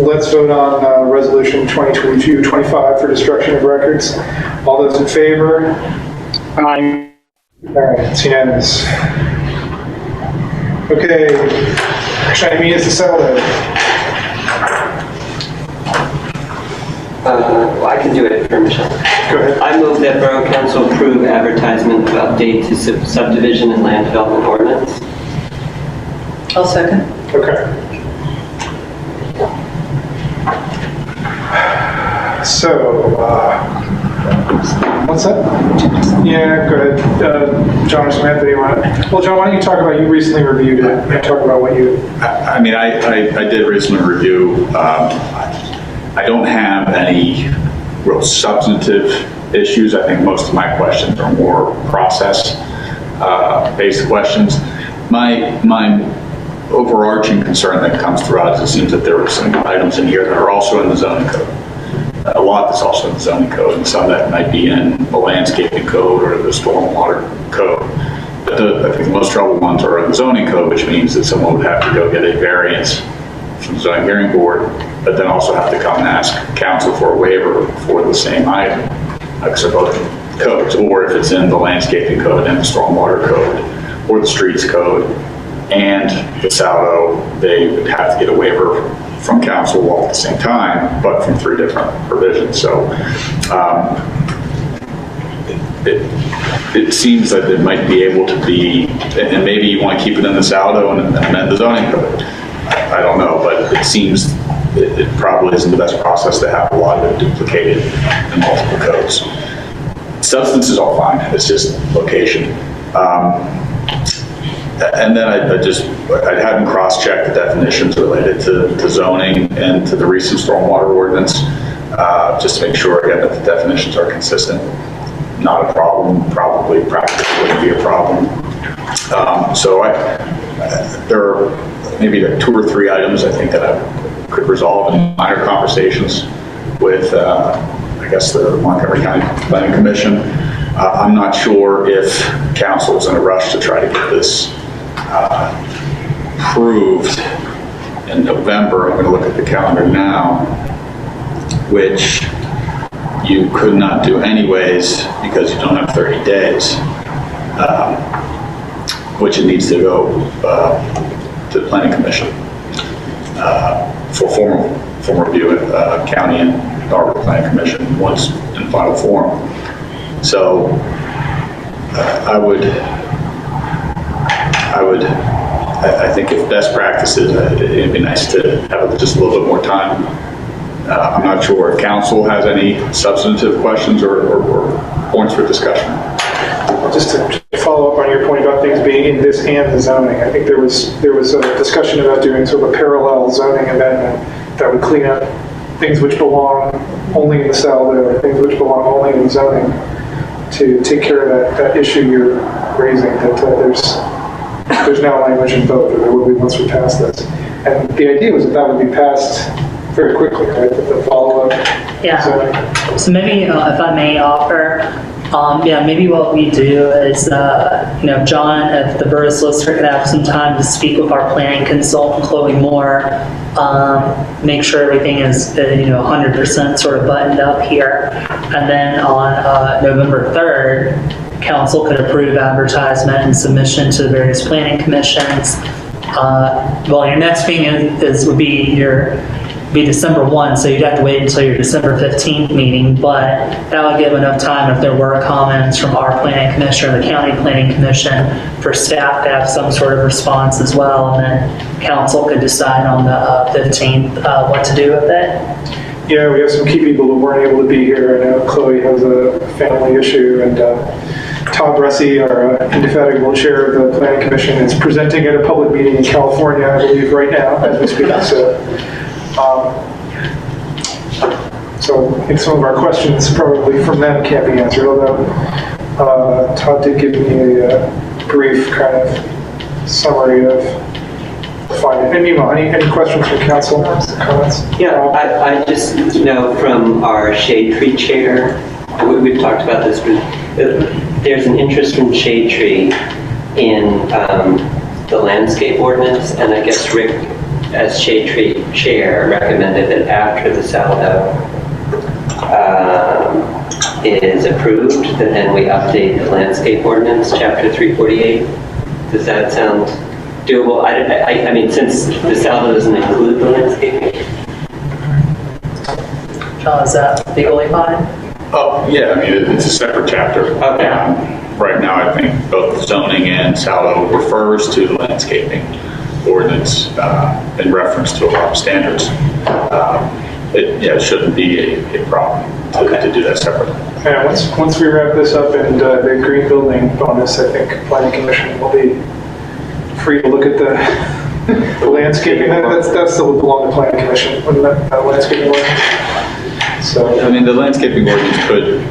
let's vote on Resolution 2022-25 for destruction of records. All those in favor? Aye. All right, it's unanimous. Okay, action item E is to settle it. Well, I can do it for Michelle. Go ahead. I move that Borough Council approve advertisement of update to subdivision and land development ordinance. I'll second. Okay. So, What's that? Yeah, go ahead. John or Samantha, you want to? Well, John, why don't you talk about, you recently reviewed it, and talk about what you... I mean, I did recently review. I don't have any real substantive issues. I think most of my questions are more process-based questions. My overarching concern that comes throughout is it seems that there are some items in here that are also in the zoning code. A lot that's also in the zoning code, and some that might be in the landscaping code or the stormwater code. But I think the most trouble ones are in the zoning code, which means that someone would have to go get a variance from the zoning hearing board, but then also have to come and ask council for a waiver for the same item, because they're both codes, or if it's in the landscaping code and the stormwater code, or the streets code, and the Saldo, they would have to get a waiver from council all at the same time, but from 3 different provisions. So it seems that it might be able to be, and maybe you want to keep it in the Saldo and amend the zoning code. I don't know, but it seems it probably isn't the best process to have a lot of it duplicated in multiple codes. Substance is all fine, it's just location. And then I hadn't cross-checked the definitions related to zoning and to the recent stormwater ordinance, just to make sure again that the definitions are consistent. Not a problem, probably practically wouldn't be a problem. So there are maybe 2 or 3 items I think that I could resolve in minor conversations with, I guess, the Montgomery County Planning Commission. I'm not sure if council's in a rush to try to get this approved in November. I'm going to look at the calendar now, which you could not do anyways because you don't have 30 days, which it needs to go to the Planning Commission for formal review at County and Arbor Planning Commission once in final form. So I think if best practices, it'd be nice to have just a little bit more time. I'm not sure if council has any substantive questions or points for discussion. Just to follow up on your point about things being in this and the zoning, I think there was a discussion about doing sort of a parallel zoning amendment that would clean up things which belong only in the Saldo, things which belong only in the zoning, to take care of that issue you're raising, that there's now language in both, or there will be once we pass this. And the idea was that would be passed very quickly, right? The follow-up. Yeah. So maybe if I may offer, maybe what we do is, John, if the borough solicitor could have some time to speak with our planning consultant, Chloe Moore, make sure everything is, 100% sort of buttoned up here. And then on November 3rd, council could approve advertisement and submission to the various planning commissions. Your next meeting would be December 1, so you'd have to wait until your December 15th meeting, but that would give enough time if there were comments from our planning commission or the county planning commission for staff to have some sort of response as well, and then council could decide on the 15th what to do with it. Yeah, we have some key people who weren't able to be here. I know Chloe has a family issue, and Todd Bressie, our indefatigable chair of the planning commission, is presenting at a public meeting in California, I believe, right now as we speak. So I think some of our questions probably from them can't be answered, although Todd did give me a brief kind of summary of the finding. Any questions from council? Comments? Yeah, I just know from our shade tree chair, we've talked about this, there's an interest from shade tree in the landscape ordinance, and I guess Rick, as shade tree chair, recommended that after the Saldo is approved, that then we update the landscape ordinance, chapter 348. Does that sound doable? I mean, since the Saldo doesn't include the landscaping. John, is that legally fine? Oh, yeah, I mean, it's a separate chapter. Okay. Right now, I think both zoning and Saldo refers to the landscaping ordinance in reference to a lot of standards. it shouldn't be a problem to do that separately. Yeah, once we wrap this up and the green building bonus, I think Planning Commission will be free to look at the landscaping. That still would belong to Planning Commission, wouldn't that landscaping ordinance? So I mean, the landscaping ordinance could,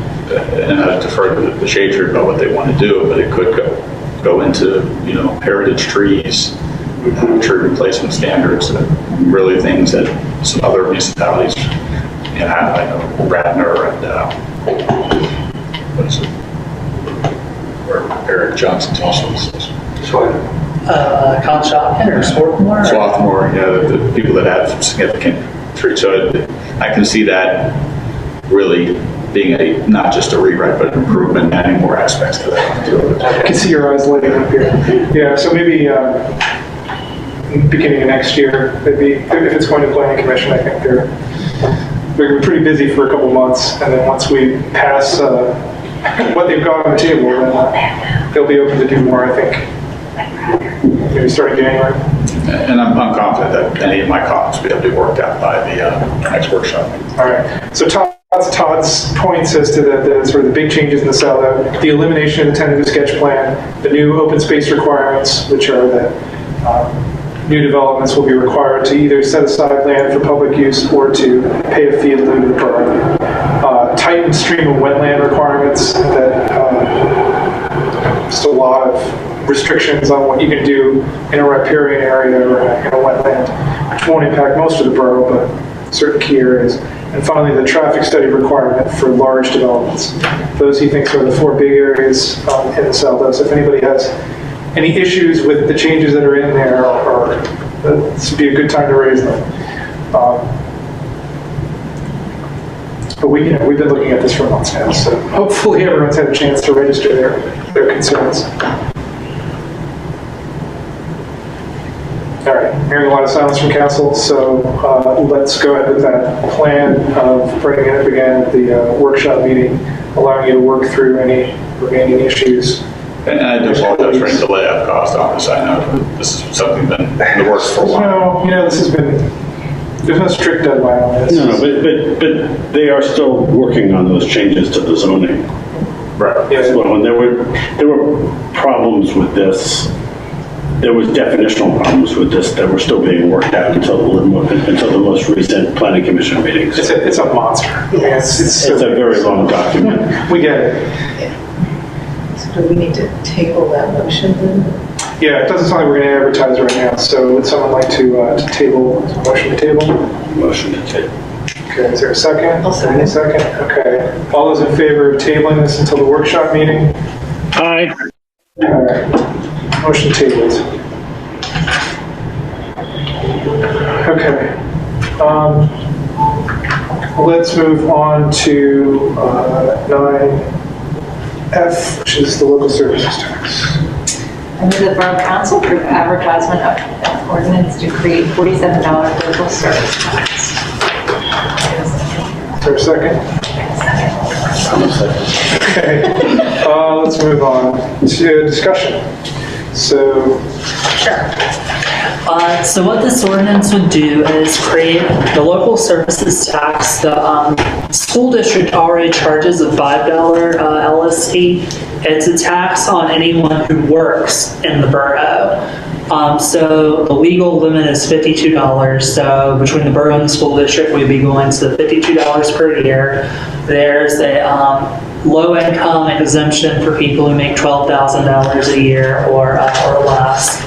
and I defer to the shade tree about what they want to do, but it could go into, heritage trees, tree replacement standards, really things that some other municipalities, I know Radnor and what is it? Where Eric Johnson's also. Conshohocken or Swarthmore? Swarthmore, the people that have significant trees. So I can see that really being not just a rewrite, but an improvement, adding more aspects to that. I can see your eyes lighting up here. Yeah, so maybe beginning of next year, maybe if it's going to Planning Commission, I think they're going to be pretty busy for a couple months, and then once we pass what they've got on the table, then they'll be open to do more, I think, maybe starting January. And I'm confident that any of my comments will be able to be worked out by the next workshop. All right. So Todd's points as to the sort of the big changes in the SALDO, the elimination of the tentative sketch plan, the new open space requirements, which are that new developments will be required to either set aside land for public use or to pay a fee in lieu to the borough. Tightened stream of wetland requirements that just a lot of restrictions on what you can do in a riparian area or in a wetland, which won't impact most of the borough, but certain key areas. And finally, the traffic study requirement for large developments. Those he thinks are the four big areas in the SALDO. So if anybody has any issues with the changes that are in there, or this would be a good time to raise them. But we've been looking at this for months now, so hopefully everyone's had a chance to register their concerns. All right, hearing a lot of silence from council, so let's go ahead with that plan of bringing it up again at the workshop meeting, allowing you to work through any remaining issues. And I do apologize for any delay I've caused on this. I know this is something that's been in the works for a while. No, this has been, there's no strict deadline on this. No, but they are still working on those changes to the zoning. Right. Yeah. Well, and there were problems with this. There was definitional problems with this that were still being worked out until the most recent planning commission meetings. It's a monster. Yeah, it's a very long document. We get it. So do we need to table that motion then? Yeah, it doesn't sound like we're going to advertise right now. So would someone like to table, motion to table? Motion to table. Okay, is there a second? I'll second. Second, okay. All those in favor of tabling this until the workshop meeting? Aye. All right. Motion tabled. Okay. Let's move on to 9F, which is the local services tax. I move the Borough Council approve advertisement of an ordinance to create $47 local service tax. Is there a second? Okay. Let's move on to discussion. So, So what this ordinance would do is create the local services tax. The school district already charges a $5 LST. It's a tax on anyone who works in the borough. So the legal limit is $52. So between the borough and the school district, we'd be going to the $52 per year. There's a low-income exemption for people who make $12,000 a year or less.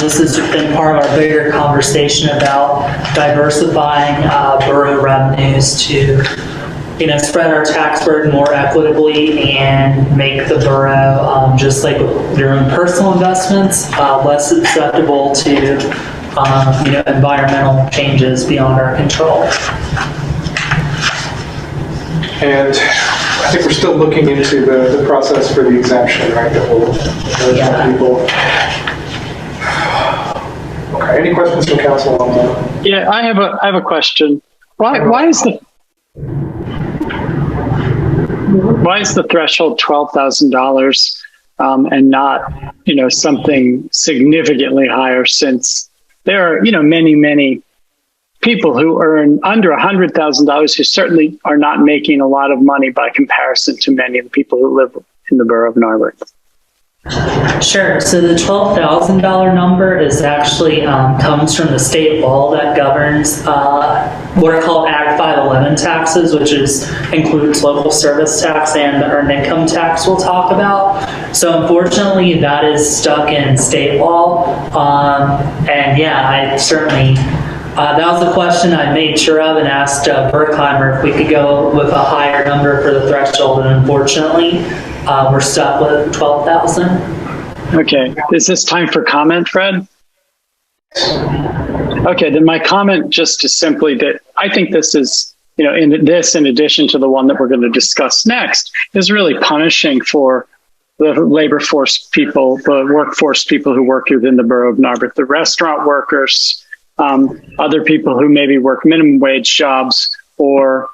This has been part of our bigger conversation about diversifying borough revenues to, spread our tax burden more equitably and make the borough, just like with your own personal investments, less susceptible to, environmental changes beyond our control. and I think we're still looking into the process for the exemption, right, that will notify people. Okay, any questions from council on that? Yeah, I have a question. Why is the threshold $12,000 and not something significantly higher, since there are, many people who earn under $100,000 who certainly are not making a lot of money by comparison to many of the people who live in the borough of Narberth. Sure. So the $12,000 number is actually comes from the state law that governs what are called Act 511 taxes, which includes local service tax and the earned income tax we'll talk about. So unfortunately, that is stuck in state law. And yeah, I certainly, that was a question I made sure of and asked Berkheimer if we could go with a higher number for the threshold, and unfortunately, we're stuck with 12,000. Okay. Is this time for comment, Fred? Okay, then my comment just is simply that I think this is, in addition to the one that we're going to discuss next, is really punishing for the labor force people, the workforce people who work within the borough of Narberth, the restaurant workers, other people who maybe work minimum wage jobs, or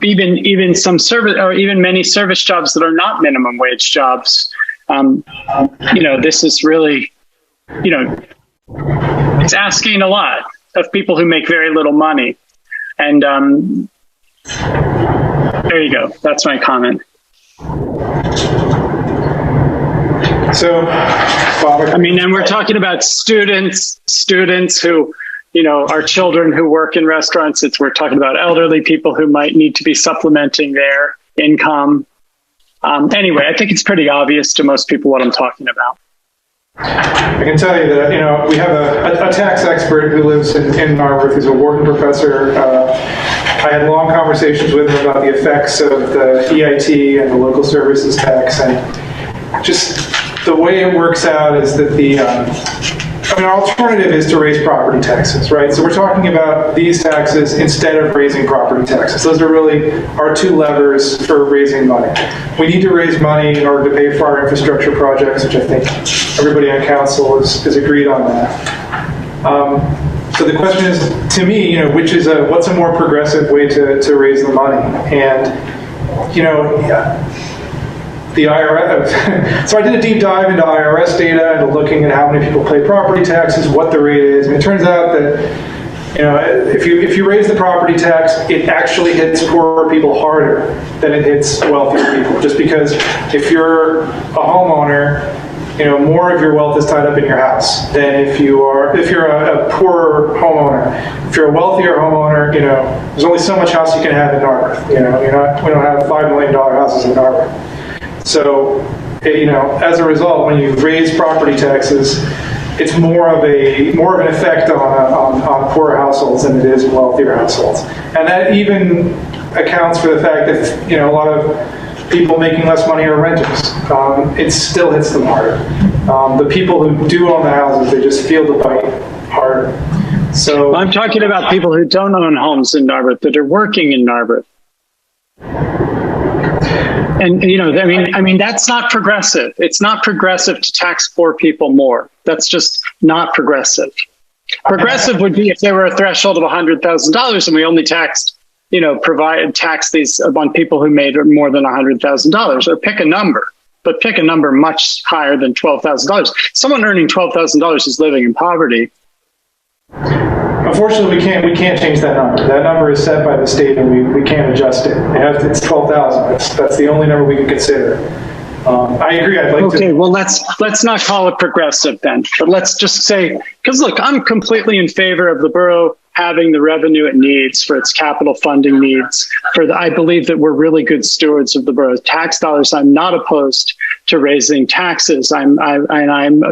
even some service, or even many service jobs that are not minimum wage jobs. This is really, it's asking a lot of people who make very little money. And there you go. That's my comment. So, Bob, and we're talking about students who, are children who work in restaurants. We're talking about elderly people who might need to be supplementing their income. Anyway, I think it's pretty obvious to most people what I'm talking about. I can tell you that, we have a tax expert who lives in Narberth. He's a Wharton professor. I had long conversations with him about the effects of the EIT and the local services tax, and just the way it works out is that our alternative is to raise property taxes, right? So we're talking about these taxes instead of raising property taxes. Those are really our two levers for raising money. We need to raise money in order to pay for our infrastructure projects, which I think everybody on council is agreed on that. So the question is, to me, what's a more progressive way to raise the money? And, the IRS, so I did a deep dive into IRS data and looking at how many people pay property taxes, what the rate is, and it turns out that, if you raise the property tax, it actually hits poorer people harder than it hits wealthier people. Just because if you're a homeowner, more of your wealth is tied up in your house than if you're a poorer homeowner. If you're a wealthier homeowner, there's only so much house you can have in Narberth. We don't have $5 million houses in Narberth. So, as a result, when you raise property taxes, it's more of an effect on poorer households than it is in wealthier households. And that even accounts for the fact that, a lot of people making less money are renters. It still hits them harder. The people who do own the houses, they just feel the bite harder. So I'm talking about people who don't own homes in Narberth, that are working in Narberth. And, that's not progressive. It's not progressive to tax poor people more. That's just not progressive. Progressive would be if there were a threshold of $100,000 and we only taxed, tax these on people who made more than $100,000, or pick a number, but pick a number much higher than $12,000. Someone earning $12,000 is living in poverty. Unfortunately, we can't change that number. That number is set by the state, and we can't adjust it. It's 12,000. That's the only number we can consider. I agree. I'd like to. Okay, well, let's not call it progressive then, but let's just say, because look, I'm completely in favor of the borough having the revenue it needs for its capital funding needs. I believe that we're really good stewards of the borough's tax dollars. I'm not opposed to raising taxes. I'm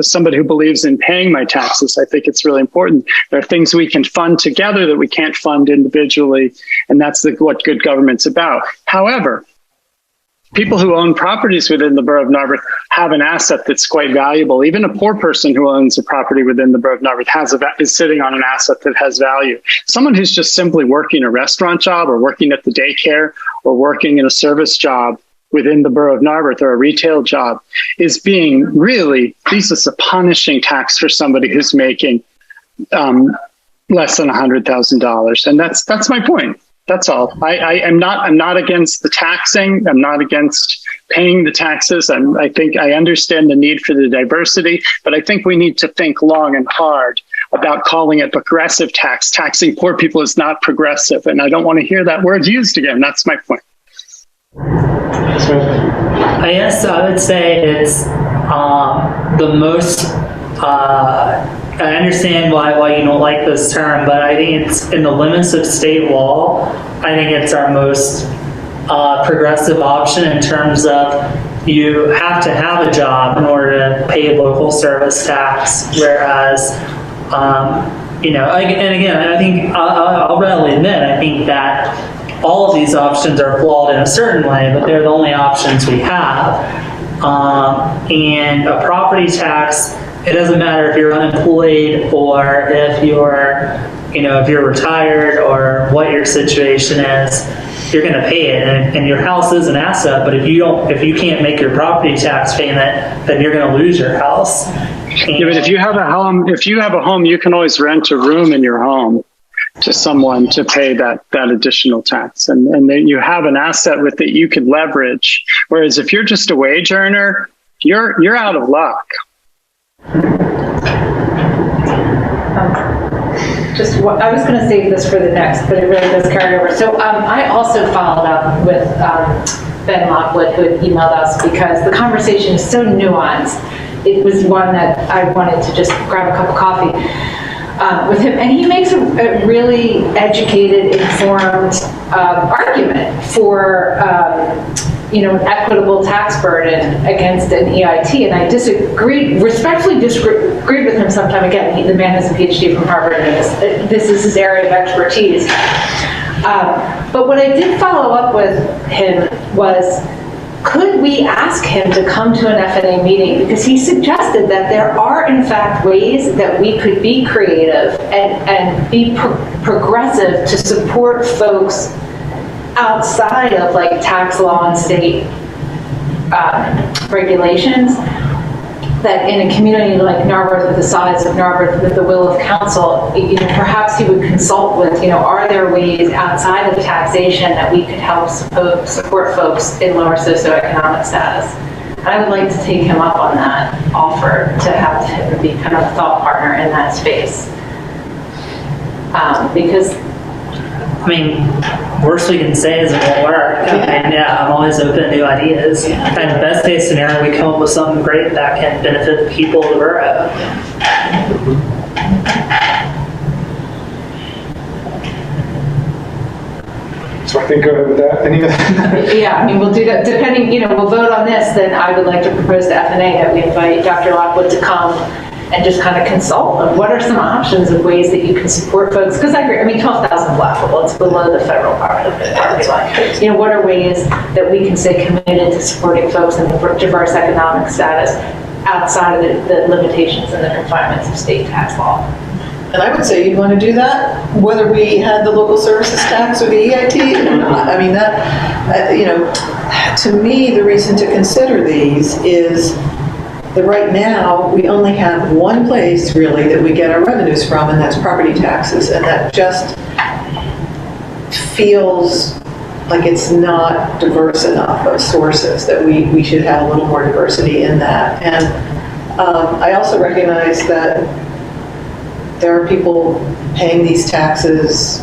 somebody who believes in paying my taxes. I think it's really important. There are things we can fund together that we can't fund individually, and that's what good government's about. However, people who own properties within the borough of Narberth have an asset that's quite valuable. Even a poor person who owns a property within the borough of Narberth is sitting on an asset that has value. Someone who's just simply working a restaurant job, or working at the daycare, or working in a service job within the borough of Narberth, or a retail job, is being this is a punishing tax for somebody who's making less than $100,000. And that's my point. That's all. I'm not against the taxing. I'm not against paying the taxes. And I think I understand the need for the diversity, but I think we need to think long and hard about calling it progressive tax. Taxing poor people is not progressive. And I don't want to hear that word used again. That's my point. I guess I would say it's the most, I understand why you don't like this term, but I think it's in the limits of state law. I think it's our most progressive option in terms of you have to have a job in order to pay local service tax, whereas, and again, I think I'll readily admit, I think that all of these options are flawed in a certain way, but they're the only options we have. And a property tax, it doesn't matter if you're unemployed or if you're retired or what your situation is, you're going to pay it. And your house is an asset, but if you can't make your property tax payment, then you're going to lose your house. Yeah, but if you have a home, you can always rent a room in your home to someone to pay that additional tax. And then you have an asset with it you could leverage. Whereas if you're just a wage earner, you're out of luck. I was going to save this for the next, but it really does carry over. So I also followed up with Ben Lockwood, who had emailed us, because the conversation is so nuanced. It was one that I wanted to just grab a cup of coffee with him, and he makes a really educated, informed argument for an equitable tax burden against an EIT, and I respectfully disagreed with him sometime. Again, the man has a PhD from Harvard, and this is his area of expertise. But what I did follow up with him was, could we ask him to come to an FNA meeting? Because he suggested that there are, in fact, ways that we could be creative and be progressive to support folks outside of like tax law and state regulations, that in a community like Narberth, with the size of Narberth, with the will of council, perhaps he would consult with, are there ways outside of taxation that we could help support folks in lower socioeconomic status? I would like to take him up on that offer to have him be kind of a thought partner in that space. Because worst we can say is it won't work. I'm always open to new ideas. And best case scenario, we come up with something great that can benefit the people of the borough. So I think go ahead with that. Yeah, we'll do that. Depending, we'll vote on this, then I would like to propose to FNA that we invite Dr. Lockwood to come and just kind of consult on what are some options of ways that you can support folks. Because I agree, 12,000 laughable, it's below the federal poverty line. What are ways that we can stay committed to supporting folks in diverse economic status outside of the limitations and the confinements of state tax law? And I would say you'd want to do that whether we had the local services tax or the EIT or not. To me, the reason to consider these is that right now, we only have one place really that we get our revenues from, and that's property taxes. And that just feels like it's not diverse enough of sources, that we should have a little more diversity in that. And I also recognize that there are people paying these taxes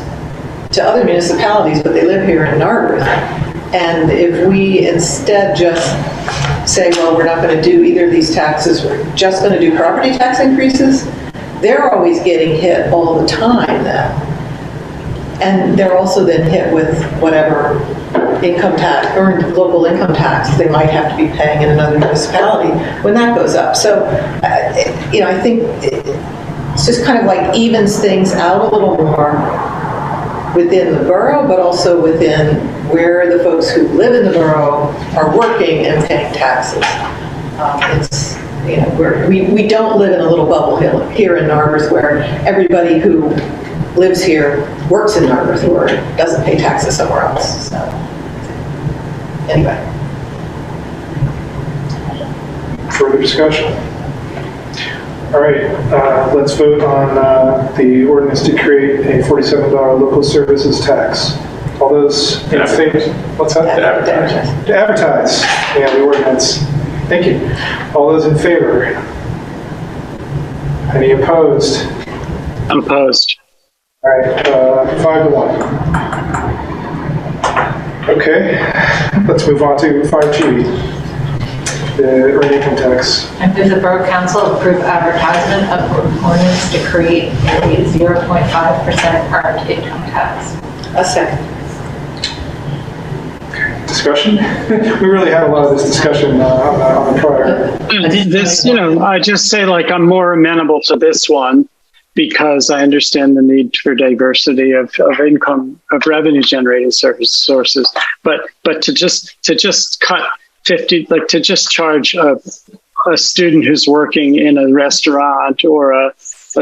to other municipalities, but they live here in Narberth. And if we instead just say, well, we're not going to do either of these taxes, we're just going to do property tax increases, they're always getting hit all the time then. And they're also then hit with whatever income tax, earned local income tax they might have to be paying in another municipality when that goes up. So, I think it's just kind of like evens things out a little more within the borough, but also within where the folks who live in the borough are working and paying taxes. We don't live in a little bubble here in Narberth where everybody who lives here works in Narberth or doesn't pay taxes somewhere else. So, anyway. Further discussion? All right, let's vote on the ordinance to create a $47 local services tax. All those in favor? What's that? To advertise. To advertise. Yeah, the ordinance. Thank you. All those in favor? Any opposed? I'm opposed. All right, 5-1. Okay, let's move on to 5G, the earned income tax. I move the Borough Council approve advertisement of ordinance to create a 0.5% earned income tax. A second. Discussion? We really had a lot of this discussion on the prior. This, I just say like I'm more amenable to this one because I understand the need for diversity of income, of revenue generating sources. But to just cut 50, like to just charge a student who's working in a restaurant or a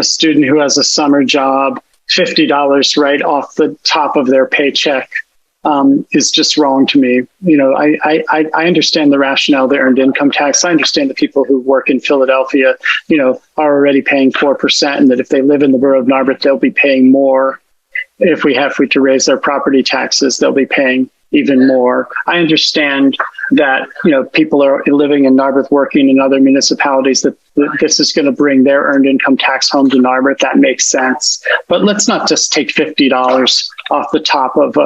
student who has a summer job $50 right off the top of their paycheck is just wrong to me. I understand the rationale of the earned income tax. I understand that people who work in Philadelphia, are already paying 4%, and that if they live in the borough of Narberth, they'll be paying more. If we to raise their property taxes, they'll be paying even more. I understand that, people are living in Narberth, working in other municipalities, that this is going to bring their earned income tax home to Narberth. That makes sense. But let's not just take $50 off the top of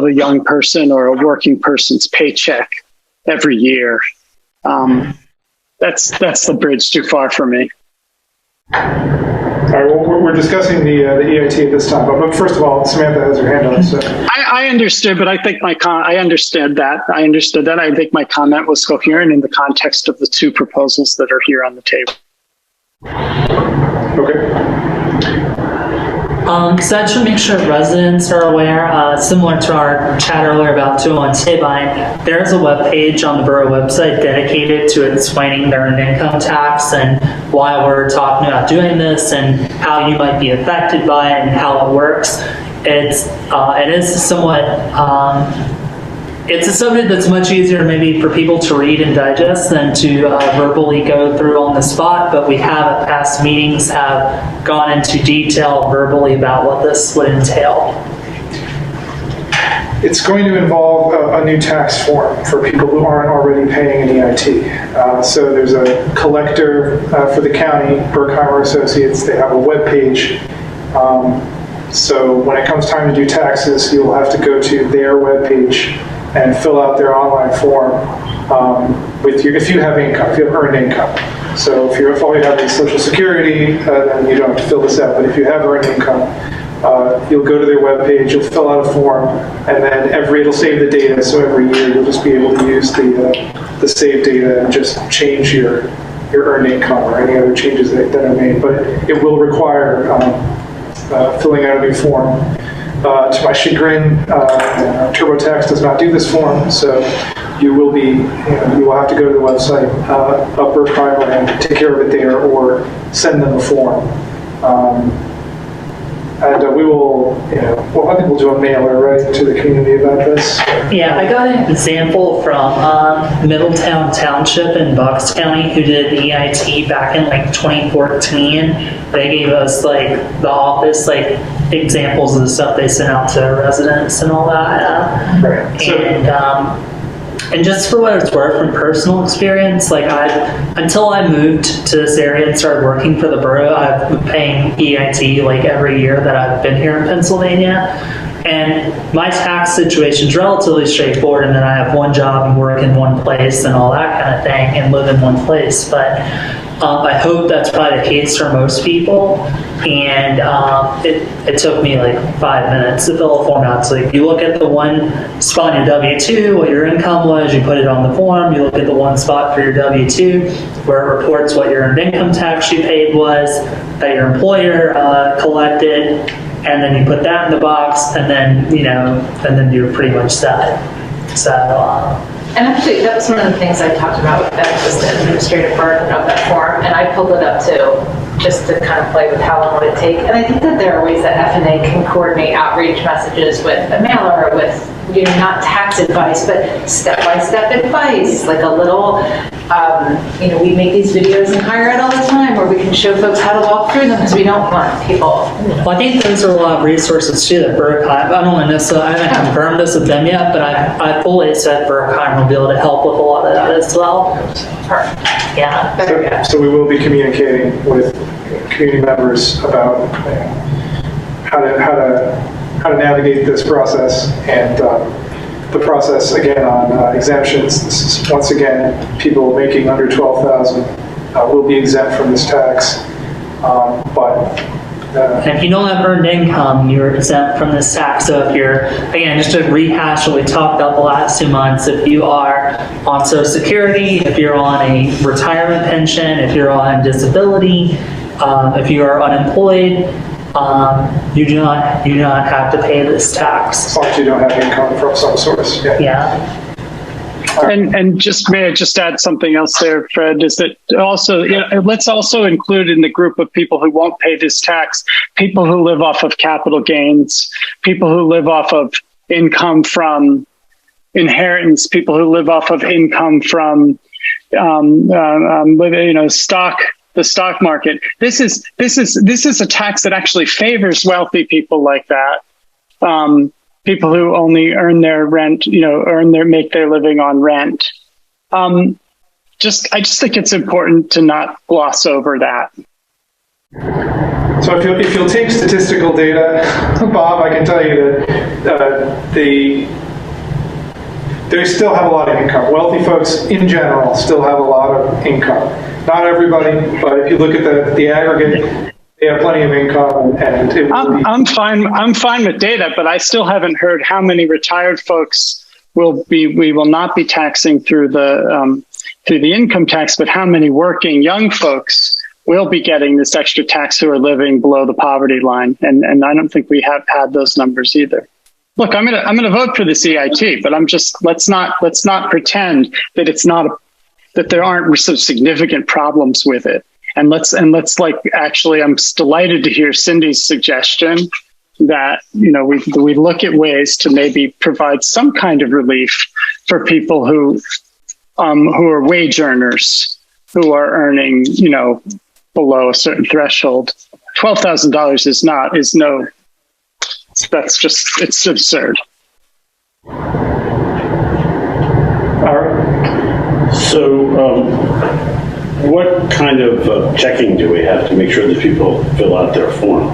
a young person or a working person's paycheck every year. That's the bridge too far for me. All right, well, we're discussing the EIT at this time, but first of all, Samantha has her hand up. So. I understood, but I think I understood that. I think my comment was coherent in the context of the two proposals that are here on the table. Okay. So I should make sure residents are aware, similar to our chat earlier about 201 Sabine, there is a webpage on the borough website dedicated to explaining their earned income tax and why we're talking about doing this and how you might be affected by it and how it works. It is somewhat, it's a subject that's much easier maybe for people to read and digest than to verbally go through on the spot, but we have at past meetings have gone into detail verbally about what this would entail. It's going to involve a new tax form for people who aren't already paying an EIT. So there's a collector for the county, Berkheimer Associates. They have a webpage. So when it comes time to do taxes, you'll have to go to their webpage and fill out their online form if you have income, if you have earned income. So if all you have is Social Security, then you don't have to fill this out. But if you have earned income, you'll go to their webpage, you'll fill out a form, and then it'll save the data. So every year you'll just be able to use the saved data and just change your earned income or any other changes that are made. But it will require filling out a new form. To my chagrin, TurboTax does not do this form, so you will have to go to the website, Upper Primer, and take care of it there, or send them a form. And we will, I think we'll do a mailer, right, to the community about this. Yeah, I got an example from Middletown Township in Bucks County who did the EIT back in 2014. They gave us the office examples of the stuff they sent out to residents and all that. Right. And just for what it's worth, from personal experience, until I moved to this area and started working for the borough, I've been paying EIT every year that I've been here in Pennsylvania. And my tax situation is relatively straightforward, and then I have one job and work in one place and all that kind of thing and live in one place. But I hope that's probably the case for most people. And it took me 5 minutes to fill a form out. So you look at the one spot on your W-2, what your income was, you put it on the form. You look at the one spot for your W-2 where it reports what your earned income tax you paid was, that your employer collected, and then you put that in the box, and then you're pretty much set. So. And actually, that was one of the things I talked about with Beth, was the administrative burden of that form, and I pulled it up too. just to kind of play with how long would it take. And I think that there are ways that FNA can coordinate outreach messages with a mailer, with, not tax advice, but step-by-step advice, like a little, we make these videos in Higher Ed all the time where we can show folks how to walk through them because we don't want people. Well, I think those are a lot of resources too that Berkheim, I don't know necessarily, I haven't confirmed this with them yet, but I fully said Berkheim will be able to help with a lot of that as well. Yeah. So we will be communicating with community members about how to navigate this process and the process again on exemptions. This is, once again, people making under 12,000 will be exempt from this tax, and if you don't have earned income, you're exempt from this tax. So if you're, again, just to rehash what we talked about the last 2 months, if you are on Social Security, if you're on a retirement pension, if you're on disability, if you are unemployed, you do not have to pay this tax. As long as you don't have income from some source. Yeah. And may I just add something else there, Fred, is that also, let's also include in the group of people who won't pay this tax, people who live off of capital gains, people who live off of income from inheritance, people who live off of income from, the stock market. This is a tax that actually favors wealthy people like that. People who only earn their rent, make their living on rent. I just think it's important to not gloss over that. So if you'll take statistical data, Bob, I can tell you that they still have a lot of income. Wealthy folks in general still have a lot of income. Not everybody, but if you look at the aggregate, they have plenty of income, and I'm fine with data, but I still haven't heard how many retired folks we will not be taxing through the income tax, but how many working young folks will be getting this extra tax who are living below the poverty line, and I don't think we have had those numbers either. Look, I'm gonna vote for the CIT, but let's not pretend that that there aren't some significant problems with it. And let's actually, I'm delighted to hear Cindy's suggestion that, we look at ways to maybe provide some kind of relief for people who are wage earners, who are earning, below a certain threshold. $12,000 it's absurd. So, what kind of checking do we have to make sure that people fill out their form?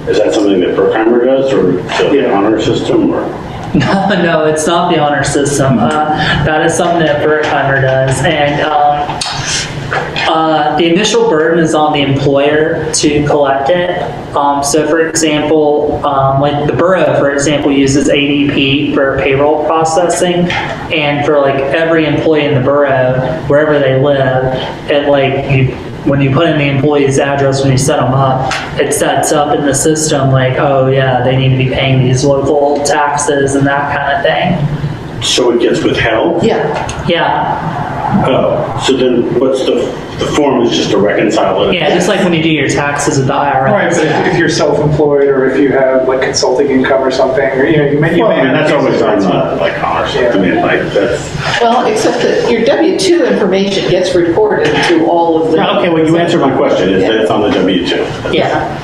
Is that something that Berkheimer does, or the honor system, or? No, it's not the honor system. That is something that Berkheimer does, and the initial burden is on the employer to collect it. So, for example, like the Borough, for example, uses ADP for payroll processing, and for like every employee in the Borough, wherever they live, when you put in the employee's address when you set them up, it sets up in the system like, oh yeah, they need to be paying these local taxes and that kind of thing. So it gets withheld? Yeah. Oh, so then what's the form is just to reconcile it? Yeah, just like when you do your taxes at the IRS. Right, but if you're self-employed or if you have like consulting income or something, or you may that's always on like honor system. Well, except that your W-2 information gets reported to all of the. Okay, well, you answered my question. Is that it's on the W-2? Yeah.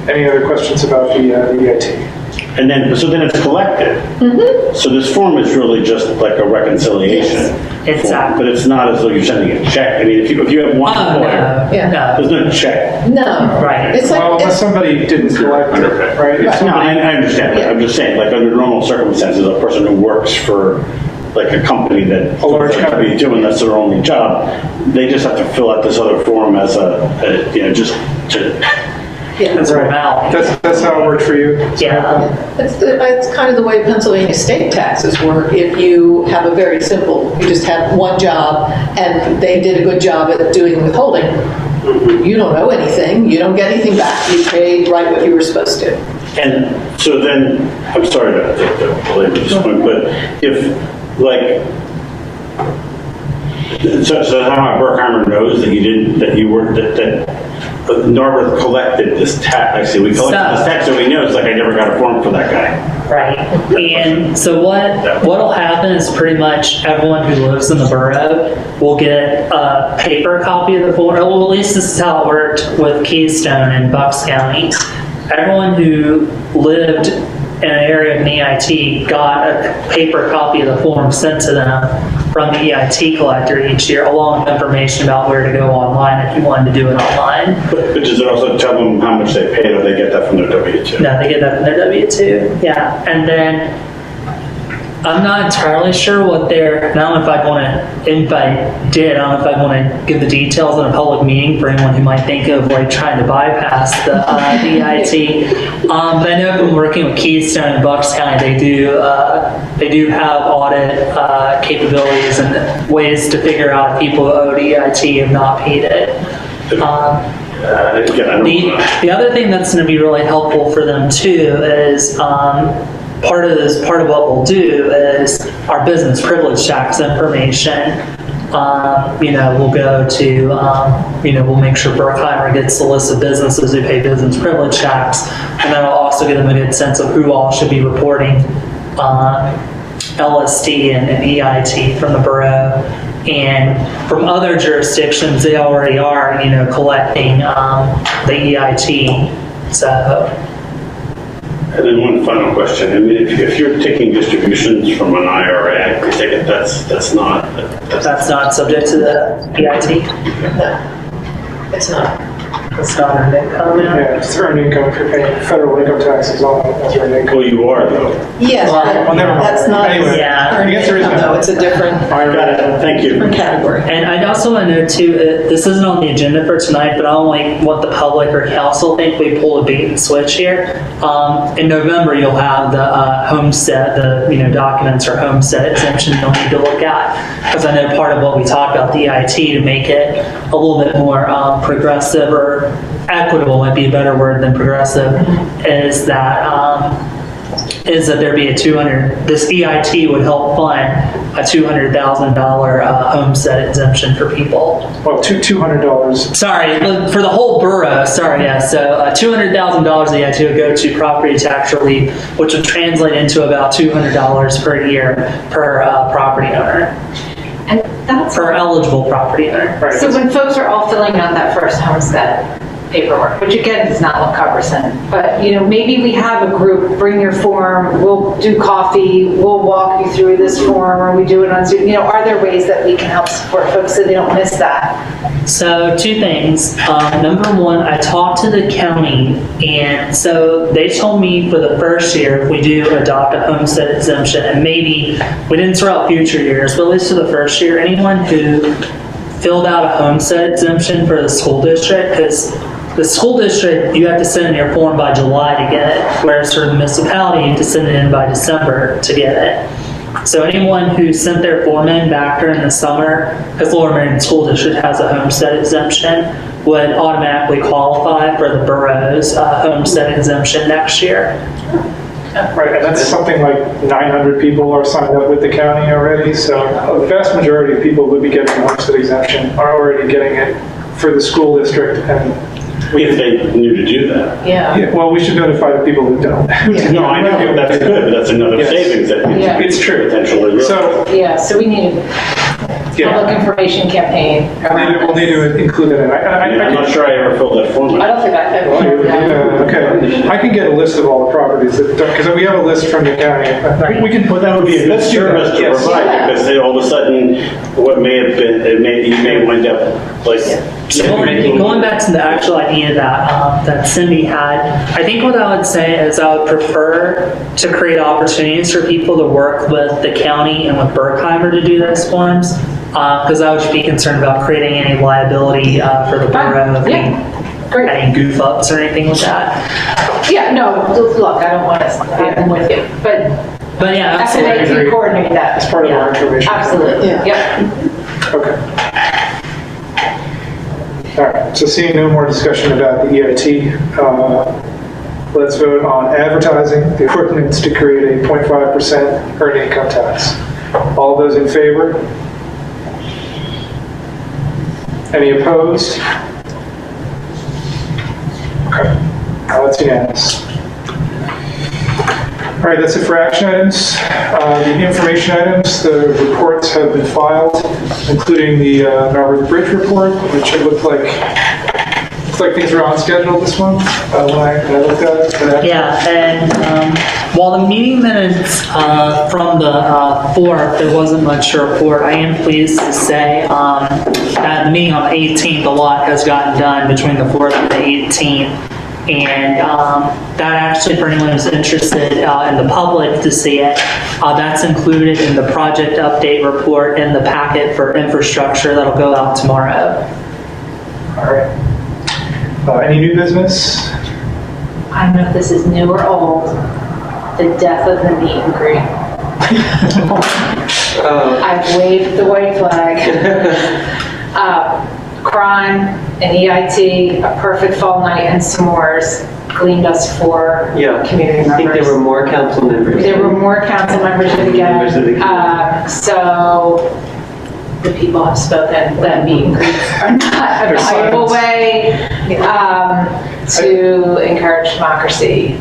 Any other questions about the EIT? And then it's collected. Mm-hmm. So this form is really just like a reconciliation. Exactly. But it's not as though you're sending a check. I mean, if you have one employer, there's no check. No. Right. It's like, unless somebody didn't collect it, right? No, I understand. But I'm just saying, like under normal circumstances, a person who works for like a company that a large company doing that's their only job, they just have to fill out this other form as just to. That's right. That's how it worked for you? Yeah. It's kind of the way Pennsylvania state taxes work. If you have a very simple, you just have one job and they did a good job at doing withholding, you don't owe anything, you don't get anything back, you paid right what you were supposed to. And so then, I'm sorry to belabor this point, but if So how Berkheimer knows that that Norbert collected this tax. I see, we collected this tax, so he knows, like, I never got a form for that guy. Right. And so what'll happen is pretty much everyone who lives in the borough will get a paper copy of the form. Well, at least this is how it worked with Keystone in Bucks County. Everyone who lived in an area of an EIT got a paper copy of the form sent to them from the EIT collector each year, along with information about where to go online if you wanted to do it online. But does it also tell them how much they paid, or they get that from their W-2? No, they get that from their W-2, yeah. And then I'm not entirely sure what I don't know if I don't know if I'd want to give the details in a public meeting for anyone who might think of like trying to bypass the EIT. But I know from working with Keystone in Bucks County, they do have audit capabilities and ways to figure out if people who owe EIT have not paid it. The other thing that's going to be really helpful for them too is part of what we'll do is our business privilege tax information. We'll go to, we'll make sure Berkheimer gets the list of businesses who pay business privilege tax, and that'll also give them a good sense of who all should be reporting LST and EIT from the borough. And from other jurisdictions, they already are, collecting the EIT. So. And then one final question. I mean, if you're taking distributions from an IRA, I take it that's not subject to the EIT? No, it's not. It's not earned income. Yeah, it's earned income if you're paying federal income taxes on it. That's earned income. Well, you are though. Yes, Well, never mind. that's not Anyway, earned the answer is income, no. though. It's a different, Thank you. different category. And I'd also want to note too, this isn't on the agenda for tonight, but I don't like what the public or council think we pull a bait and switch here. In November, you'll have the homestead, the documents or homestead exemption you'll need to look at. Because I know part of what we talked about the EIT to make it a little bit more progressive or equitable might be a better word than progressive, is that there be this EIT would help fund a $200,000 homestead exemption for people. Well, $200. Sorry, for the whole borough, sorry, yeah. So $200,000 of the EIT would go to property tax relief, which would translate into about $200 per year per property owner. And that's per eligible property owner. Right. So when folks are all filling out that first homestead paperwork, which again does not look cumbersome, but maybe we have a group, bring your form, we'll do coffee, we'll walk you through this form, or we do it on Zoom. Are there ways that we can help support folks so they don't miss that? So two things. Number one, I talked to the county, and so they told me for the first year, if we do adopt a homestead exemption, and maybe we didn't throw out future years, but at least for the first year, anyone who filled out a homestead exemption for the school district, because the school district, you have to send in your form by July to get it, whereas for the municipality, you have to send it in by December to get it. So anyone who sent their form in back during the summer, because Lower Merion School District has a homestead exemption, would automatically qualify for the borough's homestead exemption next year. Right, and that's something like 900 people are signed up with the county already, so a vast majority of people who would be getting the homestead exemption are already getting it for the school district, and if they knew to do that. Yeah. Well, we should notify the people who don't. No, I know, that's good, but that's another savings that it's true. Potentially. So we need a public information campaign. We'll need to include that in. I'm not sure I ever filled that form out. I don't think I have. Okay, I can get a list of all the properties that don't, because we have a list from the county. We can put that would be a good service to provide, because they, all of a sudden, what may have been, you may wind up like. Going back to the actual idea that Cindy had, I think what I would say is I would prefer to create opportunities for people to work with the county and with Berkheimer to do those forms, because I would be concerned about creating any liability for the borough of any goof ups or anything like that. Yeah, no, look, I don't want to, I'm with you, but yeah, absolutely coordinate that. It's part of our information. Absolutely, yep. Okay. All right, so seeing no more discussion about the EIT, let's vote on advertising the ordinance to create a 0.5% earned income tax. All those in favor? Any opposed? Okay, that's unanimous. All right, that's it for action items. The information items, the reports have been filed, including the Narberth Bridge report, which it looks like things are on schedule this month when I looked at it. Yeah, and while the meeting minutes from the 4th, there wasn't much to report, I am pleased to say that the meeting on the 18th, a lot has gotten done between the 4th and the 18th. And that actually, for anyone who's interested in the public to see it, that's included in the project update report in the packet for infrastructure that'll go out tomorrow. All right. Any new business? I don't know if this is new or old. The death of the meet and greet. I've waved the white flag. Crime and EIT, a perfect fall night, and s'mores gleaned us 4 community members. I think there were more council members. There were more council members again. So the people have spoken that meet and greets are not a valuable way to encourage democracy.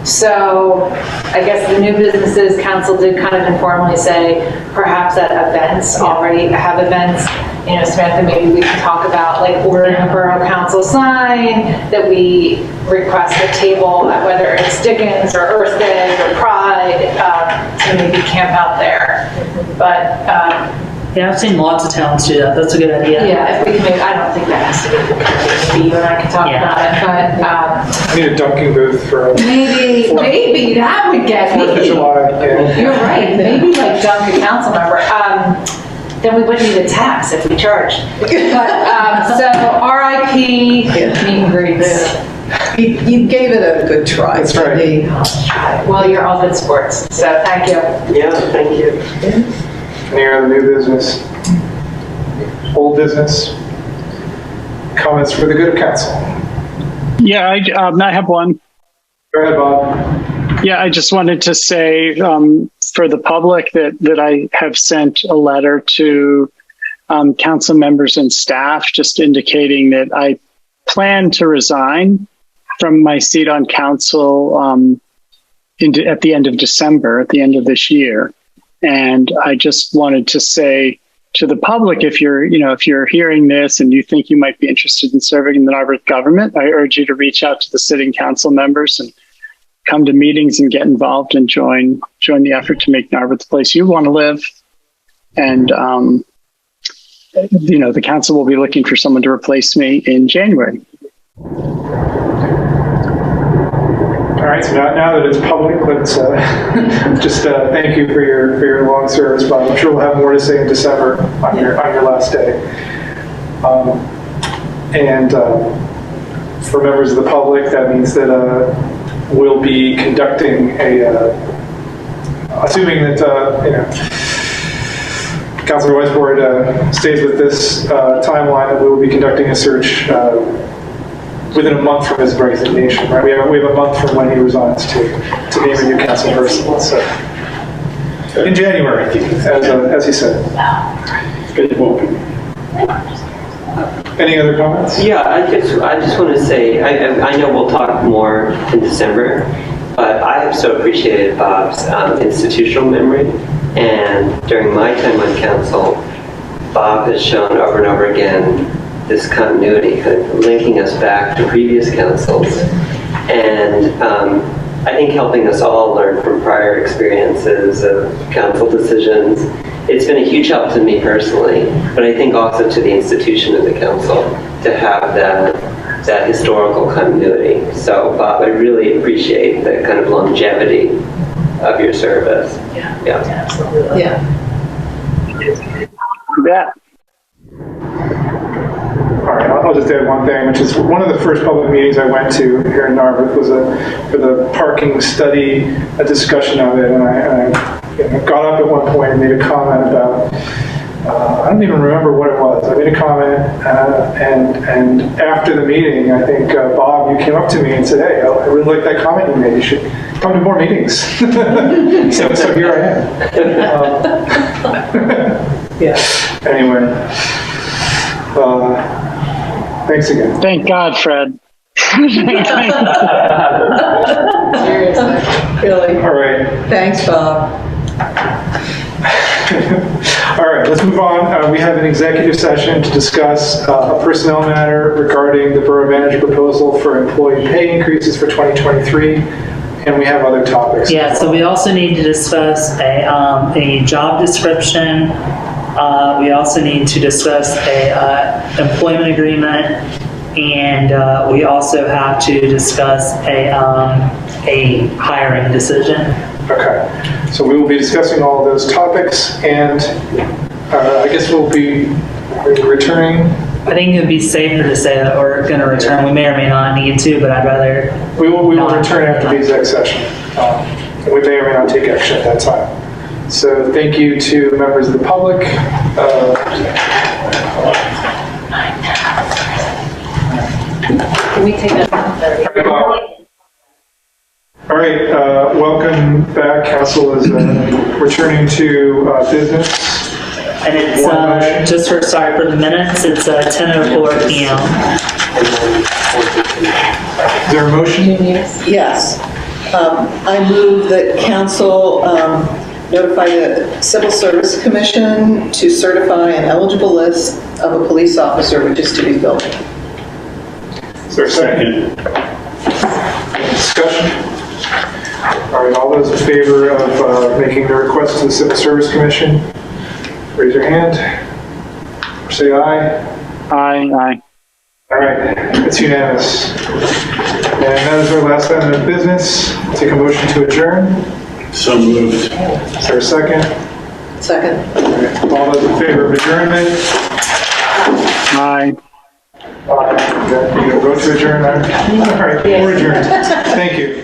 So I guess the new businesses council did kind of informally say perhaps that events already have events. You know, Samantha, maybe we can talk about like ordering a borough council sign, that we request a table at whether it's Dickens or Earth Day or Pride to maybe camp out there. But yeah, I've seen lots of towns do that. That's a good idea. yeah, if we can maybe, I don't think that has to be, maybe you and I can talk about it, but I need a dunking booth for maybe that would get me. 4th of July. Yeah. You're right, maybe like dunk a council member. Then we wouldn't need a tax if we charged. But, so RIP meet and greets. You gave it a good try. That's right. Well, you're all good sports, so thank you. Yeah, thank you. Any other new business? Old business? Comments for the good of council? Yeah, I have one. Go ahead, Bob. Yeah, I just wanted to say for the public that I have sent a letter to council members and staff just indicating that I plan to resign from my seat on council at the end of December, at the end of this year. And I just wanted to say to the public, if you're hearing this and you think you might be interested in serving in the Narberth government, I urge you to reach out to the sitting council members and come to meetings and get involved and join the effort to make Narberth the place you want to live. And, the council will be looking for someone to replace me in January. All right, so now that it's public, let's just thank you for your long service, Bob. I'm sure we'll have more to say in December on your last day. And for members of the public, that means that we'll be conducting assuming that Councilor Weisbord stays with this timeline, that we will be conducting a search within a month from his resignation, right? We have a month from when he resigns to name a new council person. So in January, as he said. Any other comments? Yeah, I just want to say, I know we'll talk more in December, but I have so appreciated Bob's institutional memory, and during my time on council, Bob has shown over and over again this continuity, kind of linking us back to previous councils, and I think helping us all learn from prior experiences of council decisions. It's been a huge help to me personally, but I think also to the institution of the council to have that historical continuity. So Bob, I really appreciate the kind of longevity of your service. Yeah, absolutely. Yeah. All right, I'll just add one thing, which is one of the first public meetings I went to here in Narberth was for the parking study, a discussion of it, and I got up at one point and made a comment about, I don't even remember what it was. I made a comment, and after the meeting, I think, Bob, you came up to me and said, hey, I really like that comment you made. You should come to more meetings. so here I am. Yeah. Anyway. Thanks again. Thank God, Fred. Really? All right. Thanks, Bob. All right, let's move on. We have an executive session to discuss a personnel matter regarding the borough manager proposal for employee pay increases for 2023, and we have other topics. Yeah, so we also need to discuss a job description. We also need to discuss a employment agreement, and we also have to discuss a hiring decision. Okay, so we will be discussing all of those topics, and I guess we'll be returning. I think it would be safer to say that we're going to return. We may or may not need to, but I'd rather. We will return after the exec session. And we may or may not take action at that time. So thank you to members of the public. Can we take that? All right, welcome back. Council is returning to business. And it's, just for, sorry for the minutes, it's 10:04 p.m. Is there a motion? Yes. I move that council notify the Civil Service Commission to certify an eligible list of a police officer which is to be filled. Is there a second? Discussion? All right, all those in favor of making the request to the Civil Service Commission, raise your hand. Say aye. Aye. All right, it's unanimous. And that is our last item of business. Take a motion to adjourn. So moved. Is there a second? Second. All those in favor of adjournment? Aye. You vote to adjourn? All right, we're adjourned. Thank you.